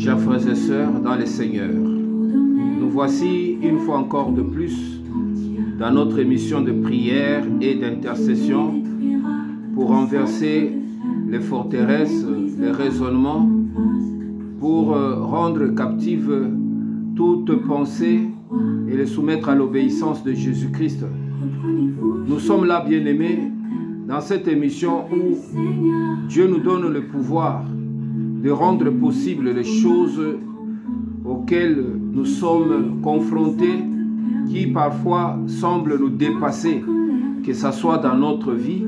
Chers frères et sœurs dans les Seigneurs, nous voici une fois encore de plus dans notre émission de prière et d'intercession pour renverser les forteresses, les raisonnements, pour rendre captive toute pensée et les soumettre à l'obéissance de Jésus-Christ. Nous sommes là, bien-aimés, dans cette émission où Dieu nous donne le pouvoir de rendre possible les choses auxquelles nous sommes confrontés, qui parfois semblent nous dépasser, que ce soit dans notre vie,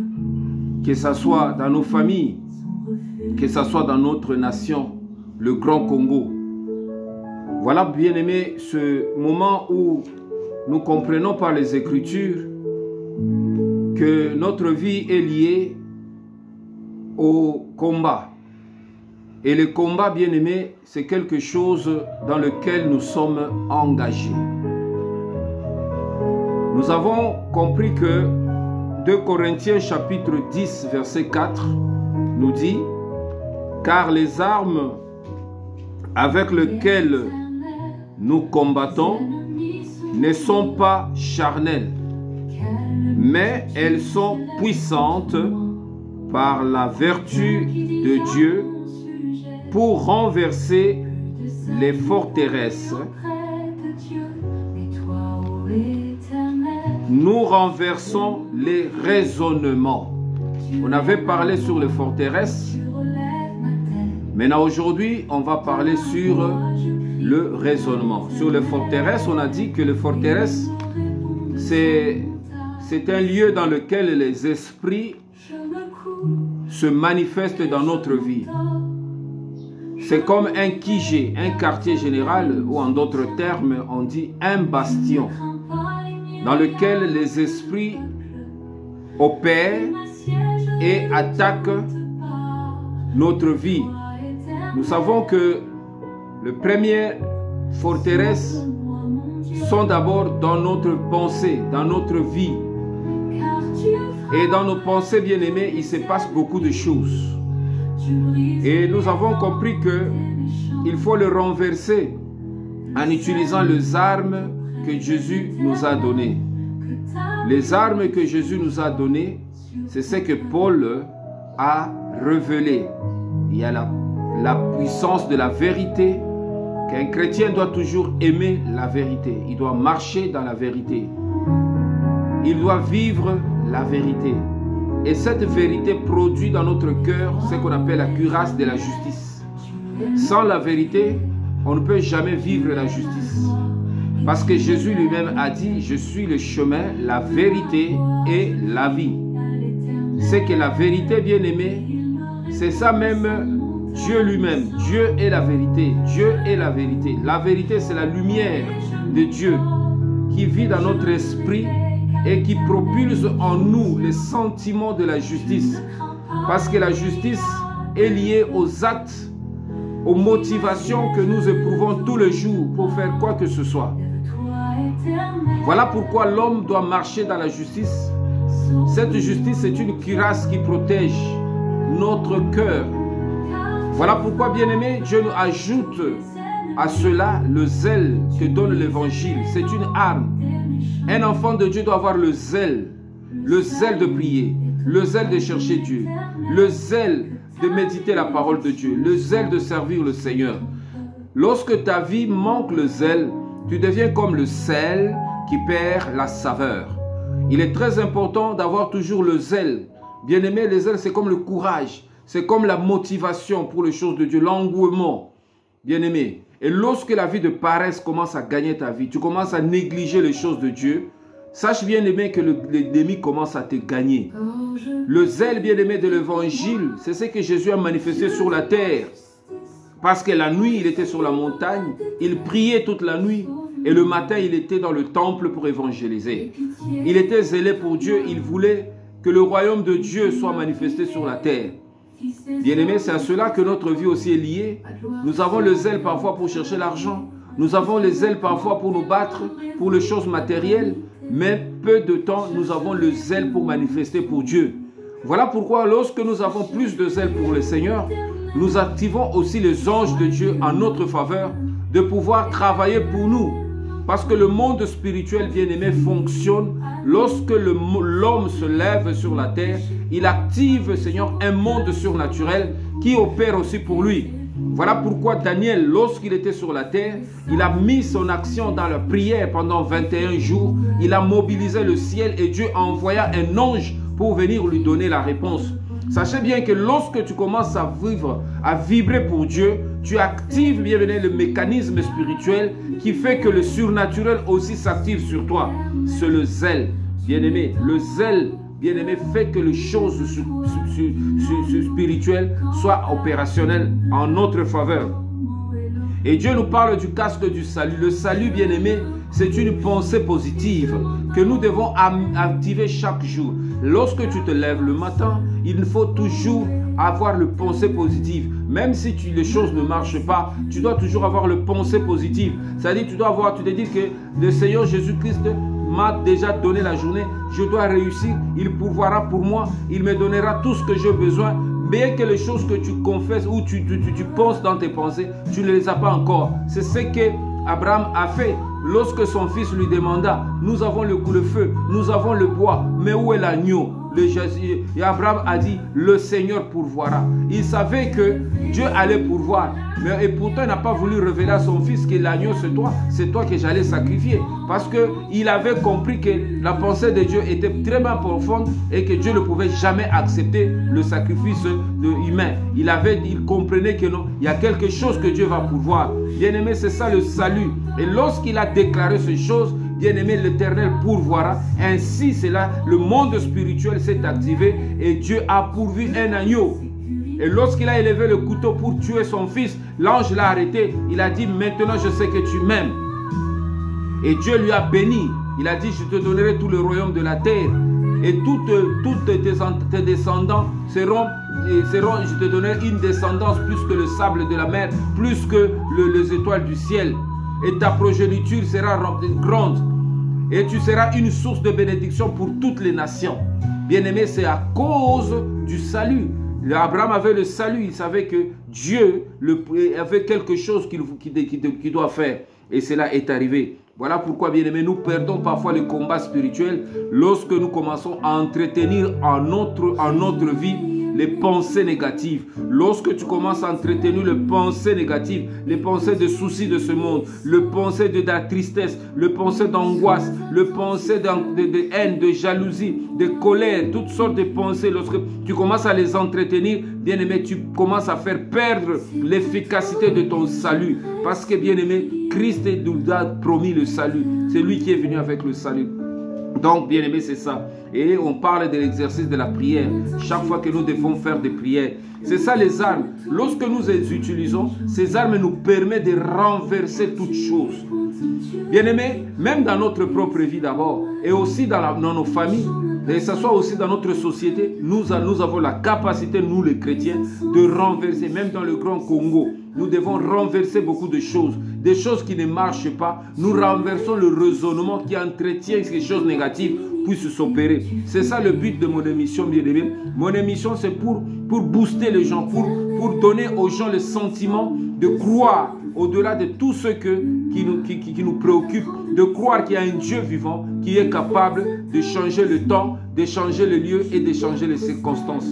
que ce soit dans nos familles, que ce soit dans notre nation, le Grand Congo. Voilà, bien-aimés, ce moment où nous comprenons par les Écritures que notre vie est liée au combat. Et le combat, bien-aimé, c'est quelque chose dans lequel nous sommes engagés. Nous avons compris que 2 Corinthiens chapitre 10, verset 4 nous dit « Car les armes avec lesquelles nous combattons ne sont pas charnelles, mais elles sont puissantes par la vertu de Dieu pour renverser les forteresses. Nous renversons les raisonnements. » On avait parlé sur les forteresses. Maintenant, aujourd'hui, on va parler sur le raisonnement. Sur les forteresses, on a dit que les forteresses, c'est un lieu dans lequel les esprits se manifestent dans notre vie. C'est comme un QG, un quartier général, ou en d'autres termes, on dit un bastion, dans lequel les esprits opèrent et attaquent notre vie. Nous savons que les premières forteresses sont d'abord dans notre pensée, dans notre vie. Et dans nos pensées, bien-aimés, il se passe beaucoup de choses. Et nous avons compris qu'il faut le renverser en utilisant les armes que Jésus nous a données. Les armes que Jésus nous a données, c'est ce que Paul a révélé. Il y a la puissance de la vérité, qu'un chrétien doit toujours aimer la vérité. Il doit marcher dans la vérité. Il doit vivre la vérité. Et cette vérité produit dans notre cœur ce qu'on appelle la cuirasse de la justice. Sans la vérité, on ne peut jamais vivre la justice. Parce que Jésus lui-même a dit « Je suis le chemin, la vérité et la vie ». C'est que la vérité, bien-aimée, c'est ça même Dieu lui-même. Dieu est la vérité. Dieu est la vérité. La vérité, c'est la lumière de Dieu qui vit dans notre esprit et qui propulse en nous les sentiments de la justice. Parce que la justice est liée aux actes, aux motivations que nous éprouvons tous les jours pour faire quoi que ce soit. Voilà pourquoi l'homme doit marcher dans la justice. Cette justice est une cuirasse qui protège notre cœur. Voilà pourquoi, bien-aimé, Dieu nous ajoute à cela le zèle que donne l'évangile. C'est une arme. Un enfant de Dieu doit avoir le zèle de prier, le zèle de chercher Dieu, le zèle de méditer la parole de Dieu, le zèle de servir le Seigneur. Lorsque ta vie manque le zèle, tu deviens comme le sel qui perd la saveur. Il est très important d'avoir toujours le zèle. Bien-aimé, le zèle, c'est comme le courage, c'est comme la motivation pour les choses de Dieu, l'engouement. Bien-aimé, et lorsque la vie de paresse commence à gagner ta vie, tu commences à négliger les choses de Dieu, sache bien-aimé que l'ennemi commence à te gagner. Le zèle, bien-aimé, de l'évangile, c'est ce que Jésus a manifesté sur la terre. Parce que la nuit, il était sur la montagne, il priait toute la nuit, et le matin, il était dans le temple pour évangéliser. Il était zélé pour Dieu, il voulait que le royaume de Dieu soit manifesté sur la terre. Bien-aimés, c'est à cela que notre vie aussi est liée. Nous avons le zèle parfois pour chercher l'argent. Nous avons le zèle parfois pour nous battre pour les choses matérielles. Mais peu de temps, nous avons le zèle pour manifester pour Dieu. Voilà pourquoi lorsque nous avons plus de zèle pour le Seigneur, nous activons aussi les anges de Dieu en notre faveur de pouvoir travailler pour nous. Parce que le monde spirituel, bien-aimé, fonctionne lorsque l'homme se lève sur la terre. Il active, Seigneur, un monde surnaturel qui opère aussi pour lui. Voilà pourquoi Daniel, lorsqu'il était sur la terre, il a mis son action dans la prière pendant 21 jours. Il a mobilisé le ciel et Dieu envoya un ange pour venir lui donner la réponse. Sachez bien que lorsque tu commences à vivre, à vibrer pour Dieu, tu actives bien le mécanisme spirituel qui fait que le surnaturel aussi s'active sur toi. C'est le zèle, bien-aimé. Le zèle, bien-aimé, fait que les choses spirituelles soient opérationnelles en notre faveur. Et Dieu nous parle du casque du salut. Le salut, bien-aimé, c'est une pensée positive que nous devons activer chaque jour. Lorsque tu te lèves le matin, il faut toujours avoir le pensée positive. Même si les choses ne marchent pas, tu dois toujours avoir le pensée positive. C'est-à-dire, tu te dis que le Seigneur Jésus-Christ m'a déjà donné la journée, je dois réussir, il pourvoira pour moi, il me donnera tout ce que j'ai besoin. Bien que les choses que tu confesses ou tu penses dans tes pensées, tu ne les as pas encore. C'est ce que Abraham a fait lorsque son fils lui demanda, nous avons le feu, nous avons le bois, mais où est l'agneau? Et Abraham a dit, le Seigneur pourvoira. Il savait que Dieu allait pourvoir. Et pourtant, il n'a pas voulu révéler à son fils que l'agneau, c'est toi que j'allais sacrifier. Parce qu'il avait compris que la pensée de Dieu était très profonde et que Dieu ne pouvait jamais accepter le sacrifice humain. Il comprenait que non, il y a quelque chose que Dieu va pourvoir. Bien-aimé, c'est ça le salut. Et lorsqu'il a déclaré ces choses, bien-aimé, l'Éternel pourvoira. Ainsi, c'est là, le monde spirituel s'est activé et Dieu a pourvu un agneau. Et lorsqu'il a élevé le couteau pour tuer son fils, l'ange l'a arrêté. Il a dit, maintenant je sais que tu m'aimes. Et Dieu lui a béni. Il a dit, je te donnerai tout le royaume de la terre. Et toutes tes descendants seront, je te donnerai une descendance plus que le sable de la mer, plus que les étoiles du ciel. Et ta progéniture sera grande. Et tu seras une source de bénédiction pour toutes les nations. Bien-aimé, c'est à cause du salut. Abraham avait le salut. Il savait que Dieu avait quelque chose qu'il doit faire. Et cela est arrivé. Voilà pourquoi, bien-aimé, nous perdons parfois le combat spirituel lorsque nous commençons à entretenir en notre vie les pensées négatives. Lorsque tu commences à entretenir les pensées négatives, les pensées de soucis de ce monde, les pensées de la tristesse, les pensées d'angoisse, les pensées de haine, de jalousie, de colère, toutes sortes de pensées, lorsque tu commences à les entretenir, bien-aimé, tu commences à faire perdre l'efficacité de ton salut. Parce que, bien-aimé, Christ nous a promis le salut. C'est lui qui est venu avec le salut. Donc, bien-aimé, c'est ça. Et on parle de l'exercice de la prière. Chaque fois que nous devons faire des prières. C'est ça les armes. Lorsque nous les utilisons, ces armes nous permettent de renverser toutes choses. Bien-aimé, même dans notre propre vie d'abord, et aussi dans nos familles, et que ce soit aussi dans notre société, nous avons la capacité, nous les chrétiens, de renverser, même dans le Grand Congo. Nous devons renverser beaucoup de choses. Des choses qui ne marchent pas. Nous renversons le raisonnement qui entretient ces choses négatives puissent s'opérer. C'est ça le but de mon émission, bien-aimé. Mon émission, c'est pour booster les gens, pour donner aux gens le sentiment de croire au-delà de tout ce qui nous préoccupe, de croire qu'il y a un Dieu vivant qui est capable de changer le temps, de changer le lieu et de changer les circonstances.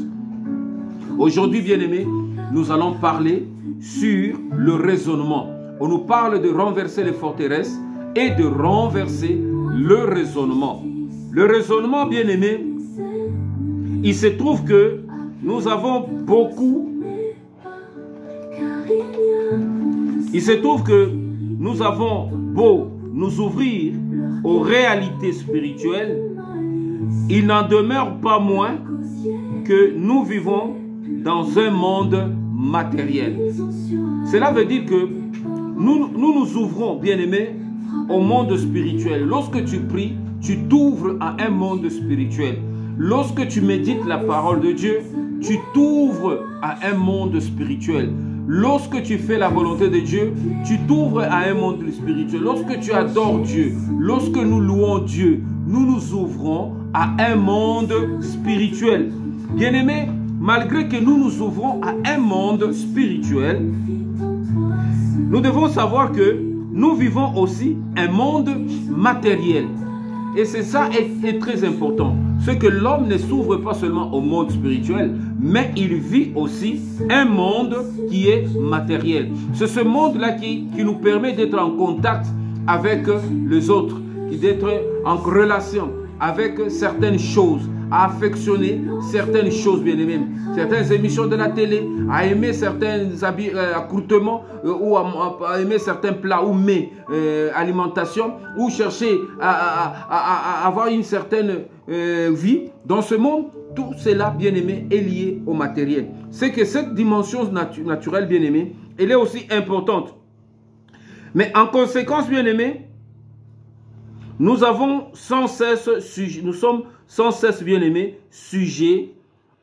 Aujourd'hui, bien-aimé, nous allons parler sur le raisonnement. On nous parle de renverser les forteresses et de renverser le raisonnement. Le raisonnement, bien-aimé, il se trouve que nous avons beaucoup... Il se trouve que nous avons beau nous ouvrir aux réalités spirituelles, il n'en demeure pas moins que nous vivons dans un monde matériel. Cela veut dire que nous ouvrons, bien-aimés, au monde spirituel. Lorsque tu pries, tu t'ouvres à un monde spirituel. Lorsque tu médites la parole de Dieu, tu t'ouvres à un monde spirituel. Lorsque tu fais la volonté de Dieu, tu t'ouvres à un monde spirituel. Lorsque tu adores Dieu, lorsque nous louons Dieu, nous nous ouvrons à un monde spirituel. Bien-aimés, malgré que nous nous ouvrons à un monde spirituel, nous devons savoir que nous vivons aussi un monde matériel. Et c'est ça qui est très important. C'est que l'homme ne s'ouvre pas seulement au monde spirituel, mais il vit aussi un monde qui est matériel. C'est ce monde-là qui nous permet d'être en contact avec les autres, d'être en relation avec certaines choses, à affectionner certaines choses, bien aimés. Certaines émissions de la télé, à aimer certains accoutrements ou à aimer certains plats ou mets, alimentation, ou chercher à avoir une certaine vie dans ce monde. Tout cela, bien aimé, est lié au matériel. C'est que cette dimension naturelle, bien aimé, elle est aussi importante. Mais en conséquence, bien aimé, nous sommes sans cesse, bien aimés, sujets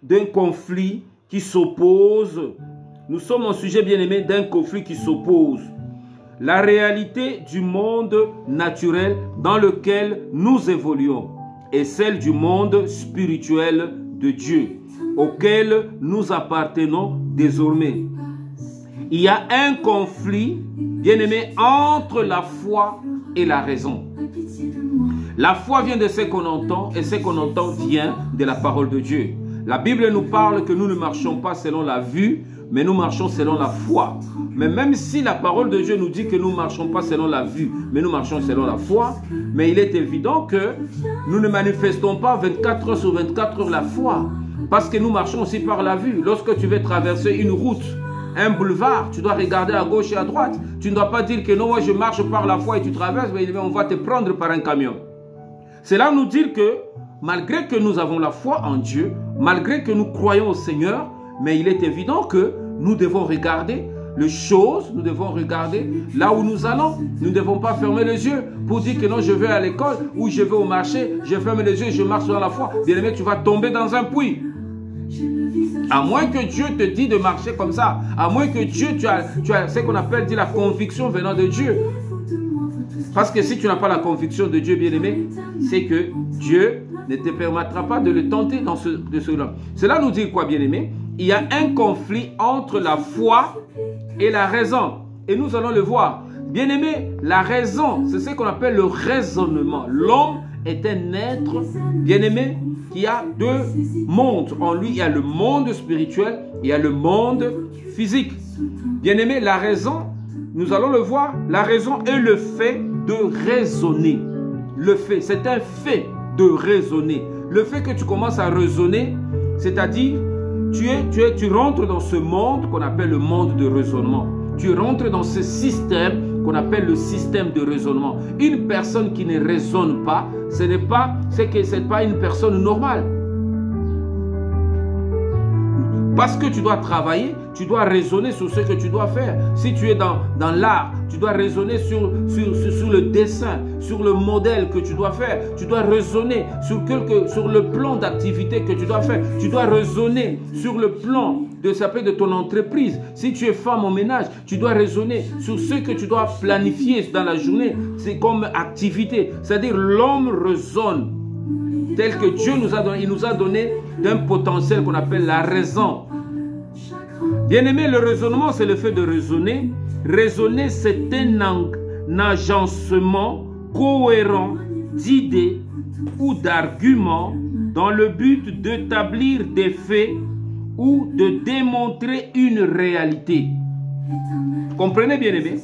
d'un conflit qui s'oppose. Nous sommes un sujet, bien aimé, d'un conflit qui s'oppose. La réalité du monde naturel dans lequel nous évoluons est celle du monde spirituel de Dieu, auquel nous appartenons désormais. Il y a un conflit, bien aimé, entre la foi et la raison. La foi vient de ce qu'on entend et ce qu'on entend vient de la parole de Dieu. La Bible nous parle que nous ne marchons pas selon la vue, mais nous marchons selon la foi. Mais même si la parole de Dieu nous dit que nous ne marchons pas selon la vue, mais nous marchons selon la foi, mais il est évident que nous ne manifestons pas 24 heures sur 24 heures la foi, parce que nous marchons aussi par la vue. Lorsque tu veux traverser une route, un boulevard, tu dois regarder à gauche et à droite. Tu ne dois pas dire que non, moi je marche par la foi et tu traverses, mais on va te prendre par un camion. Cela nous dit que malgré que nous avons la foi en Dieu, malgré que nous croyons au Seigneur, mais il est évident que nous devons regarder les choses, nous devons regarder là où nous allons. Nous ne devons pas fermer les yeux pour dire que non, je vais à l'école ou je vais au marché, je ferme les yeux et je marche dans la foi. Bien aimé, tu vas tomber dans un puits. À moins que Dieu te dise de marcher comme ça, à moins que Dieu, tu as ce qu'on appelle la conviction venant de Dieu. Parce que si tu n'as pas la conviction de Dieu, bien-aimé, c'est que Dieu ne te permettra pas de le tenter dans cela. Cela nous dit quoi, bien-aimé? Il y a un conflit entre la foi et la raison. Et nous allons le voir. Bien-aimé, la raison, c'est ce qu'on appelle le raisonnement. L'homme est un être, bien-aimé, qui a deux mondes. En lui, il y a le monde spirituel, il y a le monde physique. Bien-aimé, la raison, nous allons le voir, la raison est le fait de raisonner. Le fait, c'est un fait de raisonner. Le fait que tu commences à raisonner, c'est-à-dire, tu rentres dans ce monde qu'on appelle le monde de raisonnement. Tu rentres dans ce système qu'on appelle le système de raisonnement. Une personne qui ne raisonne pas, c'est pas une personne normale. Parce que tu dois travailler, tu dois raisonner sur ce que tu dois faire. Si tu es dans l'art, tu dois raisonner sur le dessin, sur le modèle que tu dois faire. Tu dois raisonner sur le plan d'activité que tu dois faire. Tu dois raisonner sur le plan de ton entreprise. Si tu es femme au ménage, tu dois raisonner sur ce que tu dois planifier dans la journée. C'est comme activité. C'est-à-dire l'homme raisonne tel que Dieu nous a donné. Il nous a donné d'un potentiel qu'on appelle la raison. Bien-aimé, le raisonnement, c'est le fait de raisonner. Raisonner, c'est un agencement cohérent d'idées ou d'arguments dans le but d'établir des faits ou de démontrer une réalité. Comprenez, bien-aimé?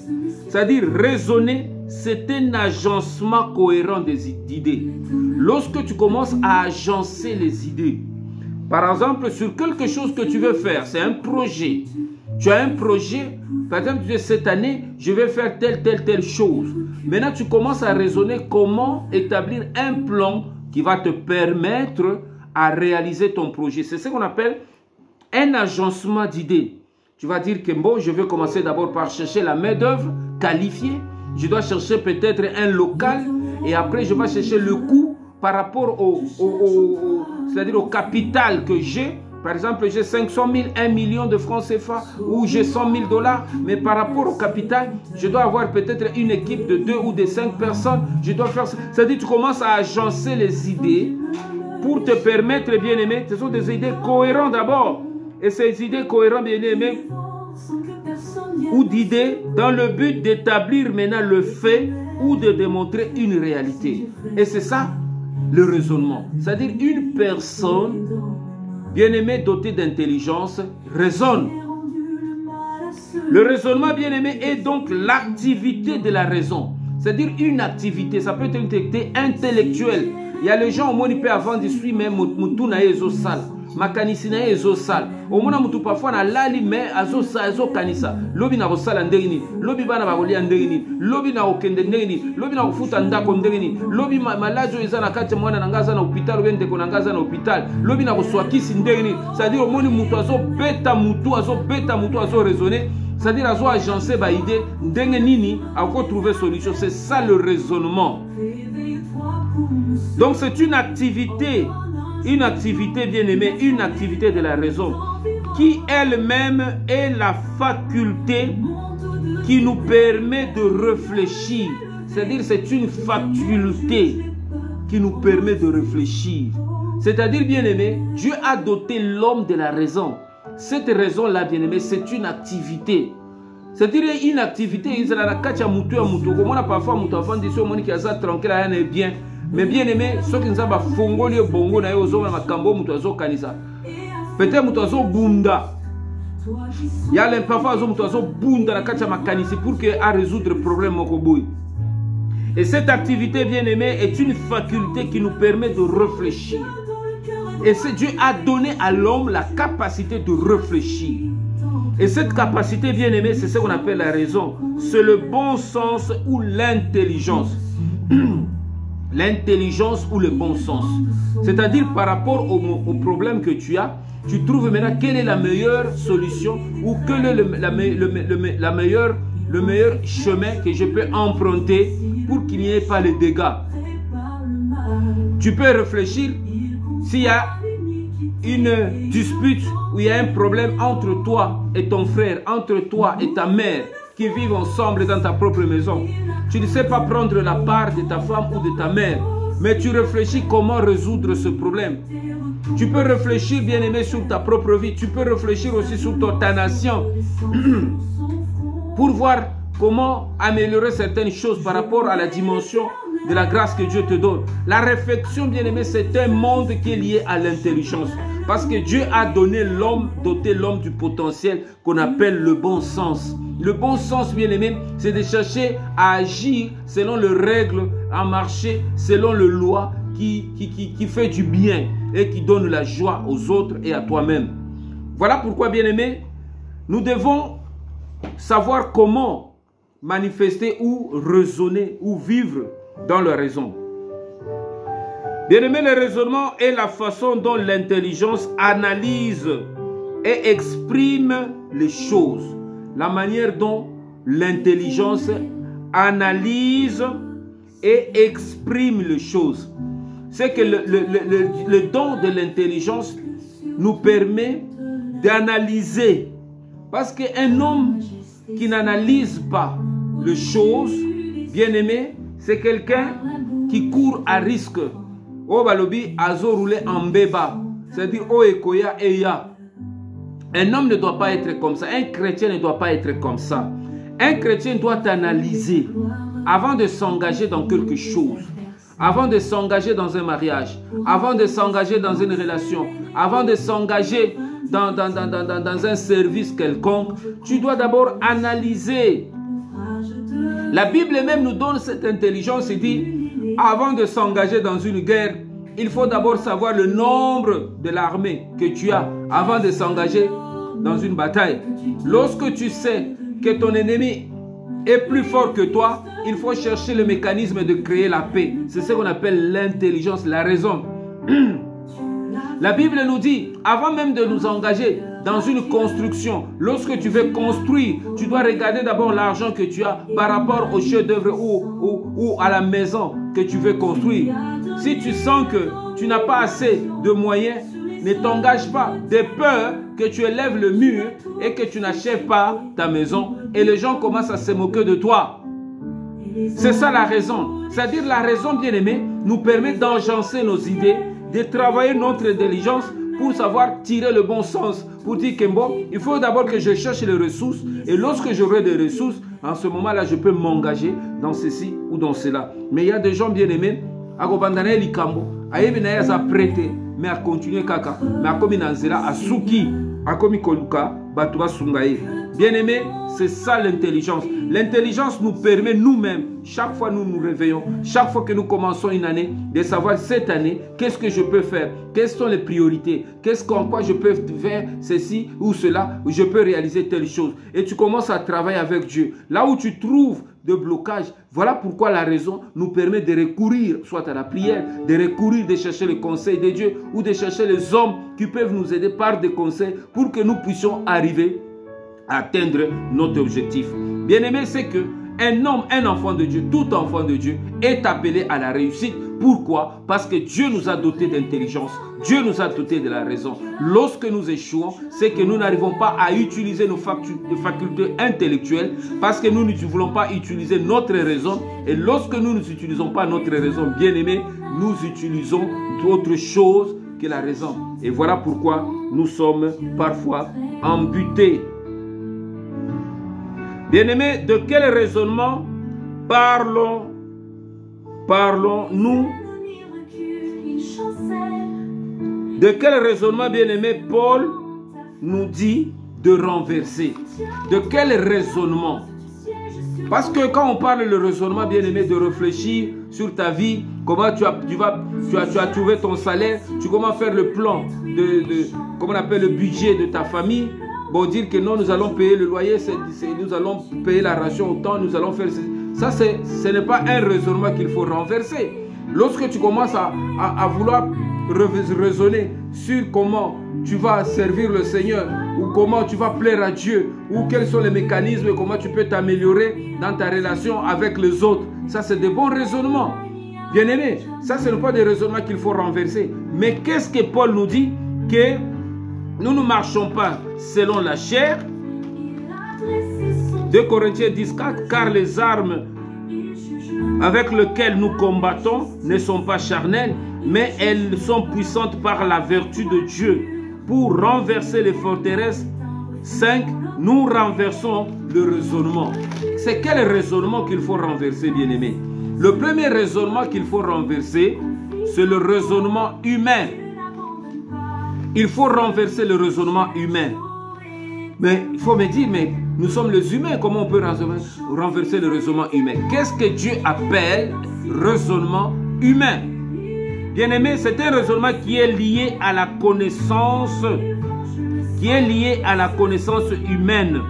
C'est-à-dire raisonner, c'est un agencement cohérent d'idées. Lorsque tu commences à agencer les idées, par exemple, sur quelque chose que tu veux faire, c'est un projet. Tu as un projet, par exemple, tu dis cette année, je vais faire telle chose. Maintenant, tu commences à raisonner comment établir un plan qui va te permettre à réaliser ton projet. C'est ce qu'on appelle un agencement d'idées. Tu vas dire que bon, je vais commencer d'abord par chercher la main-d'œuvre qualifiée. Je dois chercher peut-être un local et après, je vais chercher le coût par rapport c'est-à-dire au capital que j'ai. Par exemple, j'ai 500 000, 1 million de francs CFA ou j'ai 100 000 $. Mais par rapport au capital, je dois avoir peut-être une équipe de 2 ou de 5 personnes. Je dois faire ça. C'est-à-dire, tu commences à agencer les idées pour te permettre, bien aimé, ce sont des idées cohérentes d'abord. Et ces idées cohérentes, bien aimés, ou d'idées dans le but d'établir maintenant le fait ou de démontrer une réalité. Et c'est ça le raisonnement. C'est-à-dire une personne bien-aimée dotée d'intelligence raisonne. Le raisonnement bien-aimé est donc l'activité de la raison. C'est-à-dire une activité, ça peut être une activité intellectuelle. Il y a les gens au monde qui peuvent avant de suivre même mutu na ezo sal. Makanisi na ezo sal. Au monde mutu parfois na lali mais azo sal azo kanisa. Lobi na sal ndengini, lobi bana bakoli ndengini, lobi na okende ndengini, lobi na kufuta ndako ndengini, lobi malazo eza na kati mwana na ngaza na hôpital bende ko na ngaza na hôpital, lobi na kuswakisi ndengini. C'est-à-dire au monde mutu azo beta mutu azo raisonner. C'est-à-dire azo agencer ba idée ndenge nini ako trouver solution. C'est ça le raisonnement. Donc c'est une activité bien aimée, une activité de la raison qui elle-même est la faculté qui nous permet de réfléchir. C'est-à-dire c'est une faculté qui nous permet de réfléchir. C'est-à-dire bien aimé, Dieu a doté l'homme de la raison. Cette raison-là bien aimé, c'est une activité. C'est-à-dire une activité, il y a parfois tranquille, bien. Mais bien aimé, ceux qui ne savent pas fongoli bongo na yo zoma makambo mutu azo kanisa. Peut-être mutu azo bunda. Il y a parfois mutu azo bunda na kati ya makanisi pour que à résoudre le problème moko boy. Et cette activité bien aimé est une faculté qui nous permet de réfléchir. Et Dieu a donné à l'homme la capacité de réfléchir. Et cette capacité bien aimé, c'est ce qu'on appelle la raison. C'est le bon sens ou l'intelligence. L'intelligence ou le bon sens. C'est-à-dire par rapport au problème que tu as, tu trouves maintenant quelle est la meilleure solution ou quel est le meilleur chemin que je peux emprunter pour qu'il n'y ait pas les dégâts. Tu peux réfléchir s'il y a une dispute ou il y a un problème entre toi et ton frère, entre toi et ta mère qui vivent ensemble dans ta propre maison. Tu ne sais pas prendre la part de ta femme ou de ta mère, mais tu réfléchis comment résoudre ce problème. Tu peux réfléchir, bien aimé, sur ta propre vie. Tu peux réfléchir aussi sur ta nation pour voir comment améliorer certaines choses par rapport à la dimension de la grâce que Dieu te donne. La réflexion, bien aimé, c'est un monde qui est lié à l'intelligence. Parce que Dieu a donné l'homme, doté l'homme du potentiel qu'on appelle le bon sens. Le bon sens, bien aimé, c'est de chercher à agir selon les règles, à marcher selon les lois qui fait du bien et qui donne la joie aux autres et à toi-même. Voilà pourquoi, bien aimé, nous devons savoir comment manifester ou raisonner ou vivre dans la raison. Bien aimé, le raisonnement est la façon dont l'intelligence analyse et exprime les choses. La manière dont l'intelligence analyse et exprime les choses. C'est que le don de l'intelligence nous permet d'analyser. Parce qu'un homme qui n'analyse pas les choses, bien aimé, c'est quelqu'un qui court à risque. Oh balobi azo roulé en béba. C'est-à-dire oh ekoya eya. Un homme ne doit pas être comme ça. Un chrétien ne doit pas être comme ça. Un chrétien doit analyser avant de s'engager dans quelque chose. Avant de s'engager dans un mariage. Avant de s'engager dans une relation. Avant de s'engager dans un service quelconque. Tu dois d'abord analyser. La Bible même nous donne cette intelligence et dit, avant de s'engager dans une guerre, il faut d'abord savoir le nombre de l'armée que tu as avant de s'engager dans une bataille. Lorsque tu sais que ton ennemi est plus fort que toi, il faut chercher le mécanisme de créer la paix. C'est ce qu'on appelle l'intelligence, la raison. La Bible nous dit, avant même de nous engager dans une construction, lorsque tu veux construire, tu dois regarder d'abord l'argent que tu as par rapport au chef-d'œuvre ou à la maison que tu veux construire. Si tu sens que tu n'as pas assez de moyens, ne t'engage pas de peur que tu élèves le mur et que tu n'achèves pas ta maison et les gens commencent à se moquer de toi. C'est ça la raison. C'est-à-dire la raison, bien aimée, nous permet d'engencer nos idées, de travailler notre intelligence pour savoir tirer le bon sens, pour dire que bon, il faut d'abord que je cherche les ressources, et lorsque j'aurai des ressources, en ce moment-là, je peux m'engager dans ceci ou dans cela. Mais il y a des gens bien aimés, à Gobandane Likambo, à Ebenaya a prêté, mais à continuer kaka, mais à komi nanzela, à Suki, à komi Koluka, Batuba Sungaye. Bien aimé, c'est ça l'intelligence. L'intelligence nous permet nous-mêmes, chaque fois nous nous réveillons, chaque fois que nous commençons une année, de savoir cette année, qu'est-ce que je peux faire, quelles sont les priorités, en quoi je peux faire ceci ou cela, où je peux réaliser telle chose. Et tu commences à travailler avec Dieu. Là où tu trouves de blocage, voilà pourquoi la raison nous permet de recourir soit à la prière, de recourir, de chercher le conseil de Dieu ou de chercher les hommes qui peuvent nous aider par des conseils pour que nous puissions arriver à atteindre notre objectif. Bien-aimé, c'est que un homme, un enfant de Dieu, tout enfant de Dieu est appelé à la réussite. Pourquoi? Parce que Dieu nous a dotés d'intelligence. Dieu nous a dotés de la raison. Lorsque nous échouons, c'est que nous n'arrivons pas à utiliser nos facultés intellectuelles parce que nous ne voulons pas utiliser notre raison. Et lorsque nous n'utilisons pas notre raison, bien-aimé, nous utilisons d'autres choses que la raison. Et voilà pourquoi nous sommes parfois embutés. Bien-aimés, de quel raisonnement parlons-nous? De quel raisonnement, bien-aimé, Paul nous dit de renverser? De quel raisonnement? Parce que quand on parle de raisonnement, bien-aimé, de réfléchir sur ta vie, comment tu as trouvé ton salaire, tu commences à faire le plan comment on appelle le budget de ta famille. Bon, dire que non, nous allons payer le loyer, nous allons payer la ration autant, nous allons faire... Ça, ce n'est pas un raisonnement qu'il faut renverser. Lorsque tu commences à vouloir raisonner sur comment tu vas servir le Seigneur, ou comment tu vas plaire à Dieu, ou quels sont les mécanismes, comment tu peux t'améliorer dans ta relation avec les autres, ça c'est des bons raisonnements. Bien aimé, ça ce n'est pas des raisonnements qu'il faut renverser. Mais qu'est-ce que Paul nous dit? Que nous ne marchons pas selon la chair. 2 Corinthiens 10:4, car les armes avec lesquelles nous combattons ne sont pas charnelles, mais elles sont puissantes par la vertu de Dieu pour renverser les forteresses. 5. Nous renversons le raisonnement. C'est quel raisonnement qu'il faut renverser, bien-aimé? Le premier raisonnement qu'il faut renverser, c'est le raisonnement humain. Il faut renverser le raisonnement humain. Mais il faut me dire, mais nous sommes les humains, comment on peut renverser le raisonnement humain? Qu'est-ce que Dieu appelle raisonnement humain? Bien-aimé, c'est un raisonnement qui est lié à la connaissance, humaine,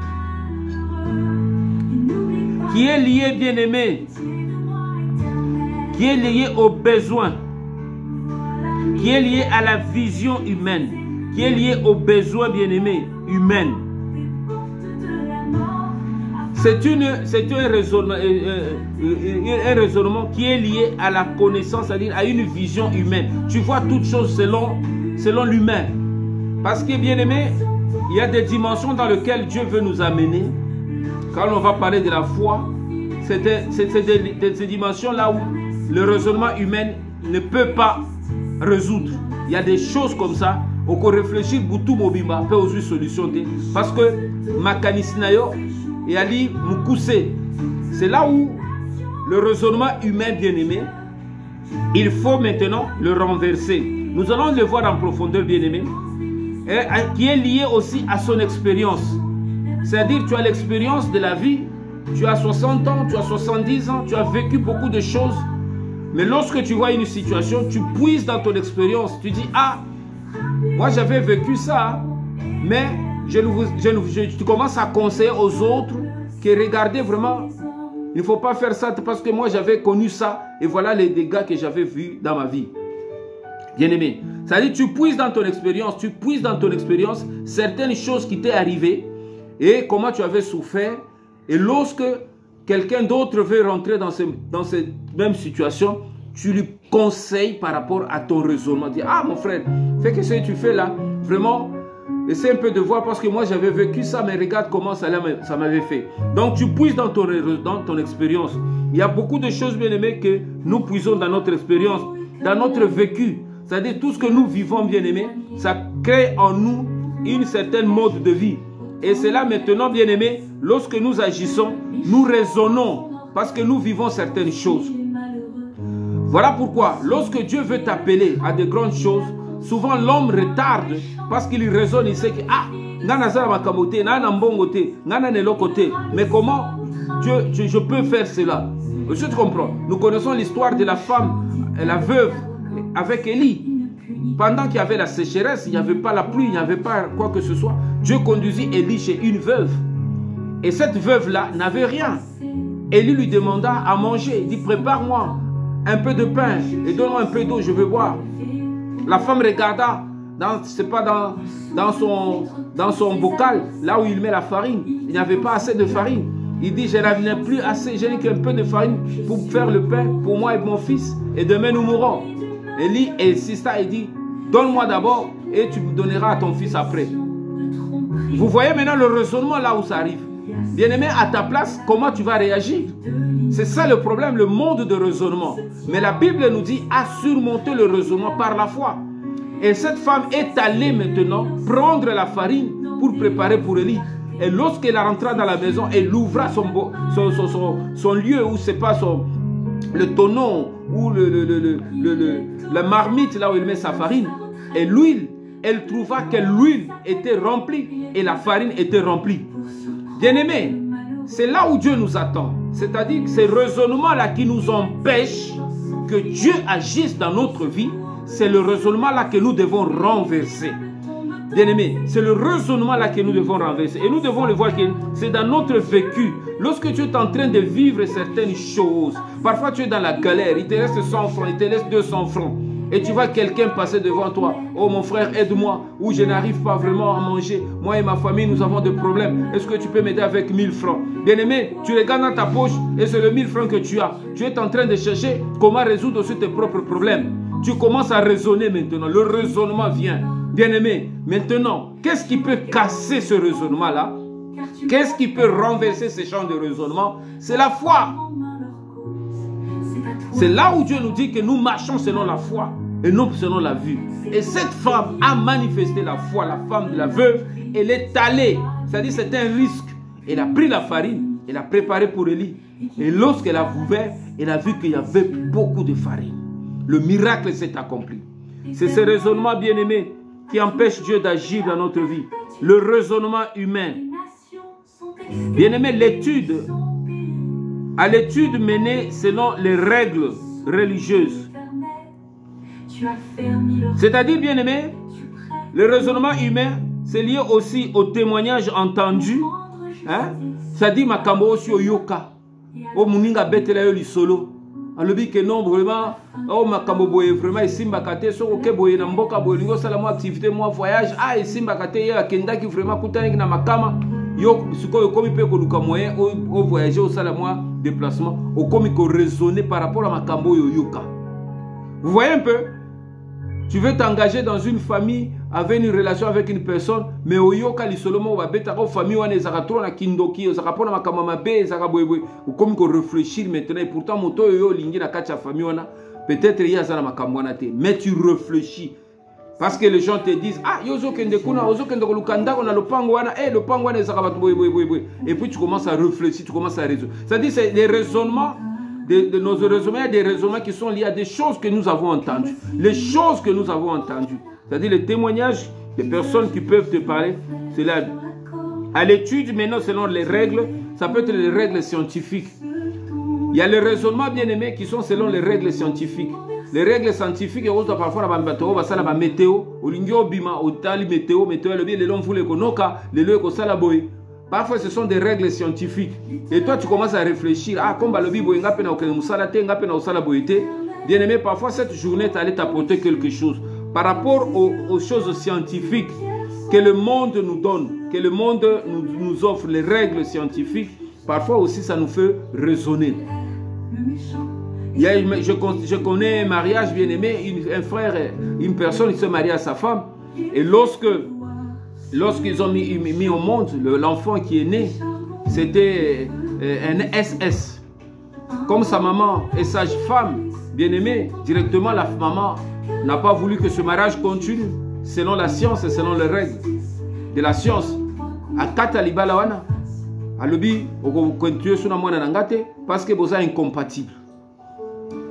qui est lié, bien-aimé, qui est lié aux besoins, qui est lié à la vision humaine, qui est lié aux besoins, bien-aimés, humains. C'est un raisonnement qui est lié à la connaissance, c'est-à-dire à une vision humaine. Tu vois toutes choses selon l'humain. Parce que, bien-aimé, il y a des dimensions dans lesquelles Dieu veut nous amener. Quand on va parler de la foi, c'est ces dimensions-là où le raisonnement humain ne peut pas résoudre. Il y a des choses comme ça, on peut réfléchir, Boutou Mobimba peut aussi solution. Parce que Makanisinayo et Ali Mukuse, c'est là où le raisonnement humain, bien-aimé, il faut maintenant le renverser. Nous allons le voir en profondeur, bien-aimé, qui est lié aussi à son expérience. C'est-à-dire, tu as l'expérience de la vie, tu as 60 ans, tu as 70 ans, tu as vécu beaucoup de choses. Mais lorsque tu vois une situation, tu puises dans ton expérience. Tu dis, ah, moi j'avais vécu ça, mais tu commences à conseiller aux autres que regardez vraiment, il ne faut pas faire ça parce que moi j'avais connu ça et voilà les dégâts que j'avais vus dans ma vie. Bien-aimé, c'est-à-dire tu puises dans ton expérience, certaines choses qui t'est arrivées et comment tu avais souffert. Et lorsque quelqu'un d'autre veut rentrer dans cette même situation, tu lui conseilles par rapport à ton raisonnement. Dis, ah mon frère, fais que ce que tu fais là, vraiment, essaie un peu de voir parce que moi j'avais vécu ça, mais regarde comment ça m'avait fait. Donc tu puises dans ton expérience. Il y a beaucoup de choses, bien aimées, que nous puisons dans notre expérience, dans notre vécu. C'est-à-dire tout ce que nous vivons, bien-aimés, ça crée en nous une certaine mode de vie. Et c'est là maintenant, bien-aimés, lorsque nous agissons, nous raisonnons parce que nous vivons certaines choses. Voilà pourquoi, lorsque Dieu veut t'appeler à de grandes choses, souvent l'homme retarde parce qu'il raisonne, il sait que mais comment je peux faire cela? Monsieur, tu comprends? Nous connaissons l'histoire de la femme, la veuve, avec Élie. Pendant qu'il y avait la sécheresse, il n'y avait pas la pluie, il n'y avait pas quoi que ce soit. Dieu conduisit Élie chez une veuve. Et cette veuve-là n'avait rien. Élie lui demanda à manger. Il dit, prépare-moi un peu de pain et donne-moi un peu d'eau, je veux boire. La femme regarda, c'est pas dans son bocal, là où il met la farine. Il n'y avait pas assez de farine. Il dit, je n'ai plus assez, je n'ai qu'un peu de farine pour faire le pain pour moi et mon fils. Et demain nous mourrons. Élie insista et dit, donne-moi d'abord et tu me donneras à ton fils après. Vous voyez maintenant le raisonnement là où ça arrive. Bien-aimé, à ta place, comment tu vas réagir? C'est ça le problème, le monde de raisonnement. Mais la Bible nous dit à surmonter le raisonnement par la foi. Et cette femme est allée maintenant prendre la farine pour préparer pour Élie. Et lorsqu'elle rentra dans la maison, elle ouvra son lieu où c'est pas le tonneau ou la marmite là où il met sa farine. Et l'huile, elle trouva que l'huile était remplie et la farine était remplie. Bien-aimés, c'est là où Dieu nous attend. C'est-à-dire que ces raisonnements-là qui nous empêchent que Dieu agisse dans notre vie, c'est le raisonnement-là que nous devons renverser. Bien-aimés, c'est le raisonnement-là que nous devons renverser. Et nous devons le voir que c'est dans notre vécu. Lorsque tu es en train de vivre certaines choses, parfois tu es dans la galère, il te reste 100 francs, il te laisse 200 francs. Et tu vois quelqu'un passer devant toi. Oh mon frère, aide-moi. Ou je n'arrive pas vraiment à manger. Moi et ma famille, nous avons des problèmes. Est-ce que tu peux m'aider avec 1000 francs? Bien-aimé, tu regardes dans ta poche et c'est le 1000 francs que tu as. Tu es en train de chercher comment résoudre aussi tes propres problèmes. Tu commences à raisonner maintenant. Le raisonnement vient. Bien-aimé, maintenant, qu'est-ce qui peut casser ce raisonnement-là? Qu'est-ce qui peut renverser ces champs de raisonnement? C'est la foi. C'est là où Dieu nous dit que nous marchons selon la foi et non selon la vue. Et cette femme a manifesté la foi, la femme de la veuve. Elle est allée, c'est-à-dire c'est un risque. Elle a pris la farine, elle a préparé pour Élie. Et lorsqu'elle a ouvert, elle a vu qu'il y avait beaucoup de farine. Le miracle s'est accompli. C'est ce raisonnement, bien-aimé, qui empêche Dieu d'agir dans notre vie. Le raisonnement humain. Bien-aimé, l'étude menée selon les règles religieuses. C'est-à-dire, bien-aimé, le raisonnement humain, c'est lié aussi au témoignage entendu. Hein? C'est-à-dire, makambo aussi au yoka. Au muninga betela yo lisolo. Alobi que non, vraiment, oh makambo boye, vraiment, ici mbakate, so oke boye, na mboka boye, lingo sala mo activité, mo voyage, ah, ici mbakate, ya kenda ki vraiment kutani na makama. Yo, suko yo komi pe ko luka moyen, au voyager, au sala mo déplacement, au komi ko raisonner par rapport à makambo yo yoka. Vous voyez un peu? Tu veux t'engager dans une famille, avec une relation avec une personne, mais au yoka li solomo wa beta ko famille wane zaka trop na kindoki, zaka pona makama mabe, zaka boyeboy. Ou comme ko réfléchir maintenant et pourtant moto yo lingi na kacha famille wana, peut-être il y a ça na makama wana te, mais tu réfléchis. Parce que les gens te disent ah yozo kende kuna, yozo kende ko lukanda ko na lopango wana, le pango wana zaka batu boyeboy. Et puis tu commences à réfléchir, tu commences à raisonner. C'est-à-dire c'est des raisonnements de nos raisonnements, il y a des raisonnements qui sont liés à des choses que nous avons entendues. Les choses que nous avons entendues. C'est-à-dire les témoignages des personnes qui peuvent te parler. C'est là. À l'étude, maintenant, selon les règles, ça peut être les règles scientifiques. Il y a les raisonnements bien aimés qui sont selon les règles scientifiques. Les règles scientifiques, parfois, la météo, parfois, ce sont des règles scientifiques. Et toi, tu commences à réfléchir. Ah, comme le Bible, bien aimé, parfois, cette journée, tu allais t'apporter quelque chose. Par rapport aux choses scientifiques que le monde nous donne, que le monde nous offre, les règles scientifiques, parfois aussi, ça nous fait raisonner. Je connais un mariage bien aimé, un frère, une personne qui se marie à sa femme. Et lorsqu'ils ont mis au monde l'enfant qui est né, c'était un SS. Comme sa maman est sage-femme, bien aimée, directement la maman n'a pas voulu que ce mariage continue selon la science et selon les règles de la science. Akata libala wana alobi okokontinue suna mwana nangate parce que vous êtes incompatible.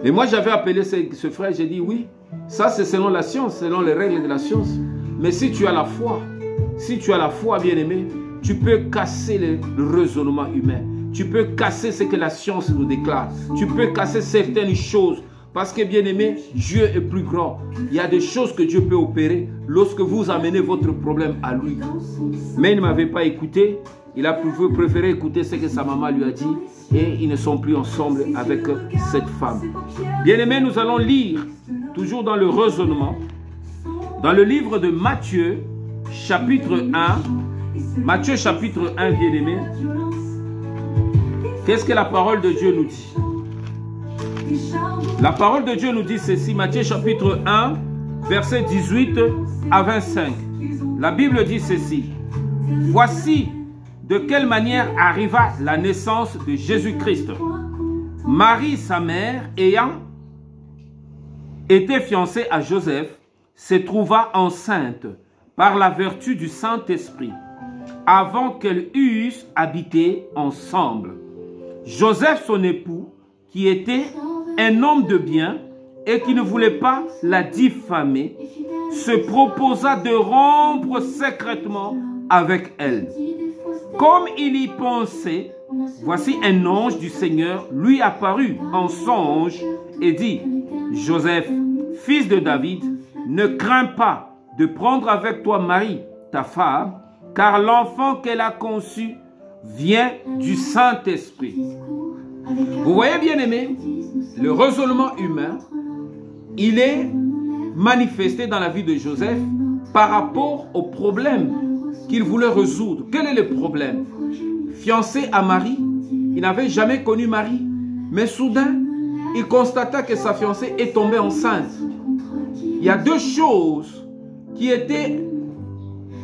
Et moi j'avais appelé ce frère, j'ai dit oui, ça c'est selon la science, selon les règles de la science. Mais si tu as la foi, bien-aimé, tu peux casser le raisonnement humain. Tu peux casser ce que la science nous déclare. Tu peux casser certaines choses. Parce que, bien-aimé, Dieu est plus grand. Il y a des choses que Dieu peut opérer lorsque vous amenez votre problème à lui. Mais il ne m'avait pas écouté. Il a préféré écouter ce que sa maman lui a dit. Et ils ne sont plus ensemble avec cette femme. Bien-aimé, nous allons lire, toujours dans le raisonnement, dans le livre de Matthieu, chapitre 1. Matthieu, chapitre 1, bien-aimé. Qu'est-ce que la parole de Dieu nous dit? La parole de Dieu nous dit ceci, Matthieu chapitre 1, verset 18 à 25. La Bible dit ceci. Voici de quelle manière arriva la naissance de Jésus-Christ. Marie, sa mère, ayant été fiancée à Joseph, se trouva enceinte par la vertu du Saint-Esprit, avant qu'elles eussent habité ensemble. Joseph, son époux, qui était un homme de bien et qui ne voulait pas la diffamer, se proposa de rompre secrètement avec elle. Comme il y pensait, voici un ange du Seigneur lui apparut en songe et dit, Joseph, fils de David, ne crains pas de prendre avec toi Marie, ta femme, car l'enfant qu'elle a conçu vient du Saint-Esprit. Vous voyez, bien aimé, le raisonnement humain, il est manifesté dans la vie de Joseph par rapport au problème qu'il voulait résoudre. Quel est le problème? Fiancé à Marie, il n'avait jamais connu Marie, mais soudain, il constata que sa fiancée est tombée enceinte. Il y a deux choses qui étaient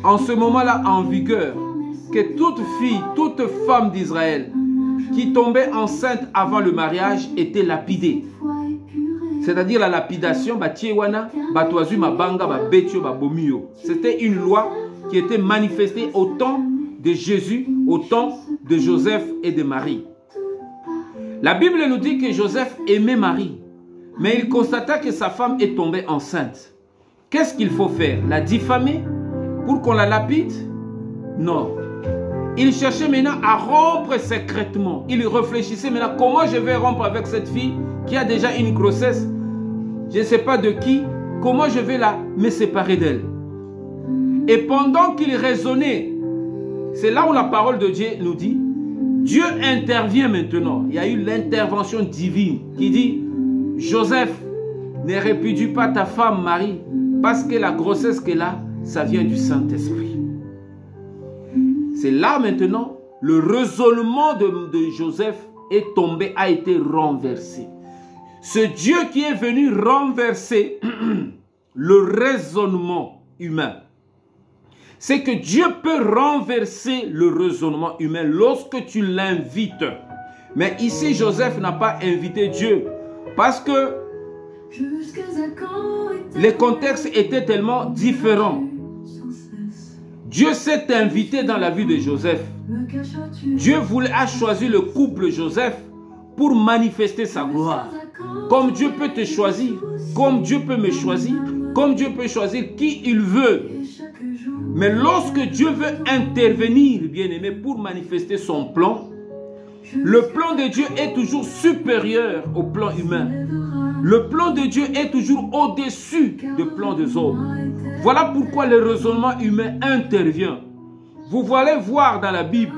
en ce moment-là en vigueur, que toute fille, toute femme d'Israël qui tombait enceinte avant le mariage était lapidée. C'est-à-dire la lapidation, c'était une loi qui était manifestée au temps de Jésus, au temps de Joseph et de Marie. La Bible nous dit que Joseph aimait Marie, mais il constata que sa femme est tombée enceinte. Qu'est-ce qu'il faut faire? La diffamer pour qu'on la lapide? Non. Il cherchait maintenant à rompre secrètement. Il réfléchissait maintenant, comment je vais rompre avec cette fille qui a déjà une grossesse, je ne sais pas de qui, comment je vais me séparer d'elle. Et pendant qu'il raisonnait, c'est là où la parole de Dieu nous dit, Dieu intervient maintenant. Il y a eu l'intervention divine qui dit, Joseph, ne répudie pas ta femme Marie, parce que la grossesse qu'elle a, ça vient du Saint-Esprit. C'est là maintenant, le raisonnement de Joseph est tombé, a été renversé. Ce Dieu qui est venu renverser le raisonnement humain, c'est que Dieu peut renverser le raisonnement humain lorsque tu l'invites. Mais ici, Joseph n'a pas invité Dieu parce que les contextes étaient tellement différents. Dieu s'est invité dans la vie de Joseph. Dieu a choisi le couple Joseph pour manifester sa gloire. Comme Dieu peut te choisir, comme Dieu peut me choisir, comme Dieu peut choisir qui il veut. Mais lorsque Dieu veut intervenir, bien-aimé, pour manifester son plan, le plan de Dieu est toujours supérieur au plan humain. Le plan de Dieu est toujours au-dessus du plan des hommes. Voilà pourquoi le raisonnement humain intervient. Vous allez voir dans la Bible,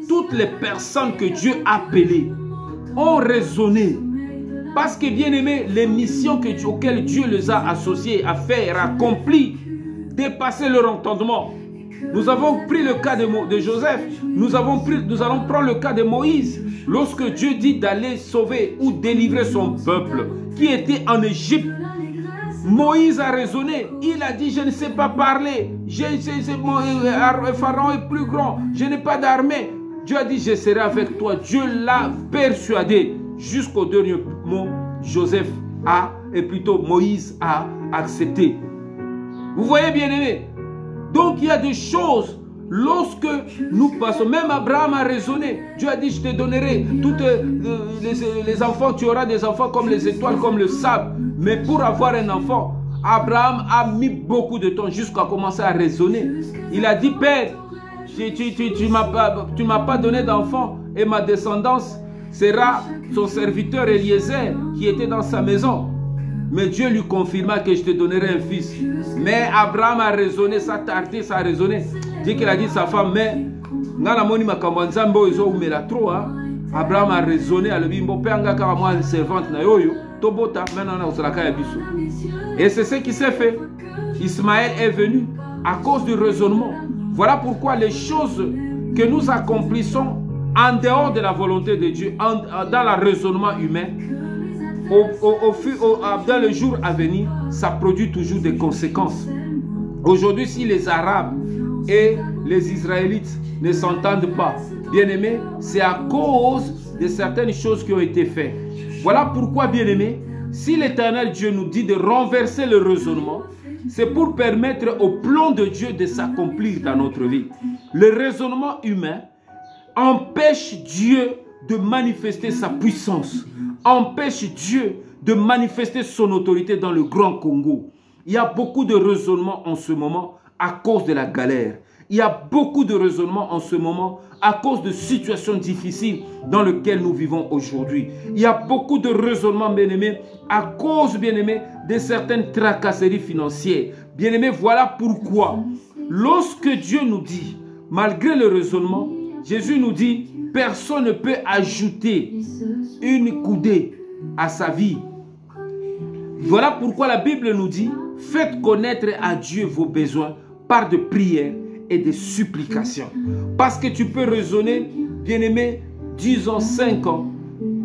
toutes les personnes que Dieu a appelées ont raisonné. Parce que, bien aimé, les missions auxquelles Dieu les a associées, à faire, accomplir, dépassaient leur entendement. Nous avons pris le cas de Joseph, nous allons prendre le cas de Moïse. Lorsque Dieu dit d'aller sauver ou délivrer son peuple qui était en Égypte, Moïse a raisonné. Il a dit, je ne sais pas parler. Pharaon est plus grand. Je n'ai pas d'armée. Dieu a dit, je serai avec toi. Dieu l'a persuadé. Jusqu'au dernier mot, Joseph a et plutôt Moïse a accepté. Vous voyez, bien-aimés? Donc il y a des choses, lorsque nous passons, même Abraham a raisonné. Dieu a dit, je te donnerai toutes les enfants, tu auras des enfants comme les étoiles, comme le sable. Mais pour avoir un enfant, Abraham a mis beaucoup de temps jusqu'à commencer à raisonner. Il a dit, Père, tu m'as pas donné d'enfant et ma descendance sera son serviteur Eliezer qui était dans sa maison. Mais Dieu lui confirma que je te donnerai un fils. Mais Abraham a raisonné, ça a tardé, ça a raisonné. Dès qu'il a dit à sa femme, mais Abraham a raisonné, et c'est ce qui s'est fait. Ismaël est venu à cause du raisonnement. Voilà pourquoi les choses que nous accomplissons en dehors de la volonté de Dieu, dans le raisonnement humain, dans le jour à venir, ça produit toujours des conséquences. Aujourd'hui, si les Arabes et les Israélites ne s'entendent pas, bien-aimés, c'est à cause de certaines choses qui ont été faites. Voilà pourquoi, bien-aimés, si l'Éternel Dieu nous dit de renverser le raisonnement, c'est pour permettre au plan de Dieu de s'accomplir dans notre vie. Le raisonnement humain empêche Dieu de manifester sa puissance, empêche Dieu de manifester son autorité dans le Grand Congo. Il y a beaucoup de raisonnements en ce moment à cause de la galère. Il y a beaucoup de raisonnements en ce moment à cause de situations difficiles dans lesquelles nous vivons aujourd'hui. Il y a beaucoup de raisonnements, bien-aimés, à cause, bien-aimés, de certaines tracasseries financières. Bien-aimés, voilà pourquoi, lorsque Dieu nous dit, malgré le raisonnement, Jésus nous dit, personne ne peut ajouter une coudée à sa vie. Voilà pourquoi la Bible nous dit, faites connaître à Dieu vos besoins par de prières et de supplications. Parce que tu peux raisonner, bien-aimé, 10 ans, 5 ans.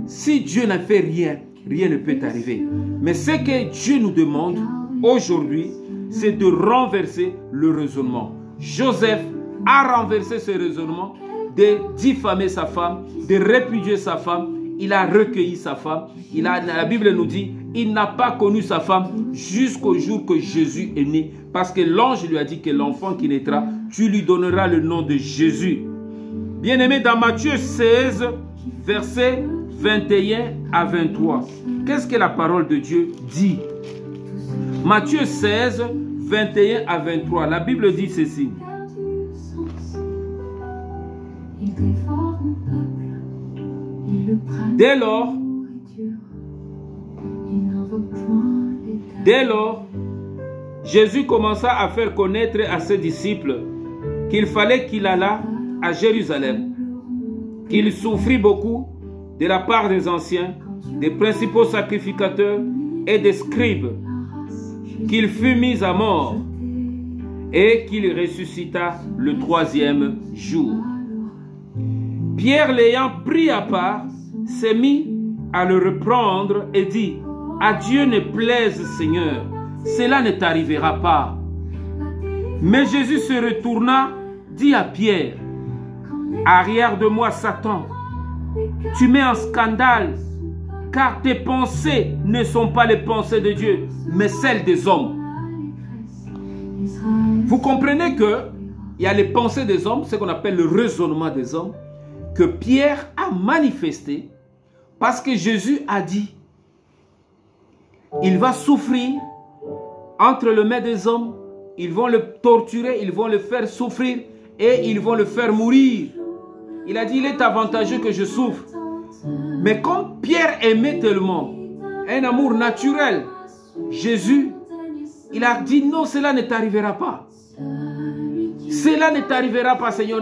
Si Dieu n'a fait rien, rien ne peut t'arriver. Mais ce que Dieu nous demande aujourd'hui, c'est de renverser le raisonnement. Joseph a renversé ce raisonnement, de diffamer sa femme, de répudier sa femme. Il a recueilli sa femme. La Bible nous dit, il n'a pas connu sa femme jusqu'au jour que Jésus est né. Parce que l'ange lui a dit que l'enfant qui naîtra, tu lui donneras le nom de Jésus. Bien-aimé, dans Matthieu 16, versets 21 à 23. Qu'est-ce que la parole de Dieu dit? Matthieu 16, 21 à 23. La Bible dit ceci. Dès lors, Jésus commença à faire connaître à ses disciples qu'il fallait qu'il allât à Jérusalem, qu'il souffrit beaucoup de la part des anciens, des principaux sacrificateurs et des scribes, qu'il fut mis à mort et qu'il ressuscita le 3e jour. Pierre, l'ayant pris à part, s'est mis à le reprendre et dit, « À Dieu ne plaise, Seigneur, cela ne t'arrivera pas. » Mais Jésus se retourna, dit à Pierre, « Arrière de moi, Satan, tu mets en scandale, car tes pensées ne sont pas les pensées de Dieu, mais celles des hommes. » Vous comprenez que il y a les pensées des hommes, ce qu'on appelle le raisonnement des hommes, que Pierre a manifesté parce que Jésus a dit, il va souffrir entre les mains des hommes, ils vont le torturer, ils vont le faire souffrir et ils vont le faire mourir. Il a dit, il est avantageux que je souffre. Mais comme Pierre aimait tellement, un amour naturel, Jésus, il a dit, non, cela ne t'arrivera pas. Cela ne t'arrivera pas, Seigneur.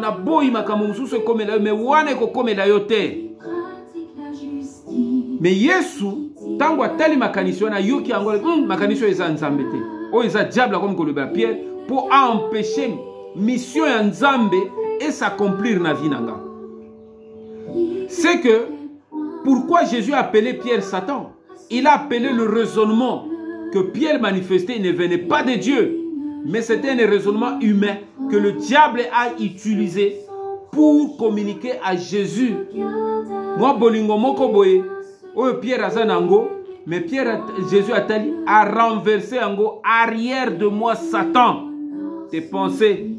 Mais Yesu, tango atali makanisho na yoki angole makanisho eza nzambe te. O eza diable comme kolobela Pierre pour empêcher mission ya nzambe et s'accomplir na vie nanga. C'est que pourquoi Jésus a appelé Pierre Satan? Il a appelé le raisonnement que Pierre manifestait, il ne venait pas de Dieu, mais c'était un raisonnement humain que le diable a utilisé pour communiquer à Jésus. Moi bolingo moko boye, oyo Pierre azanango, Mais Jésus a renversé en gros, arrière de moi Satan. Tes pensées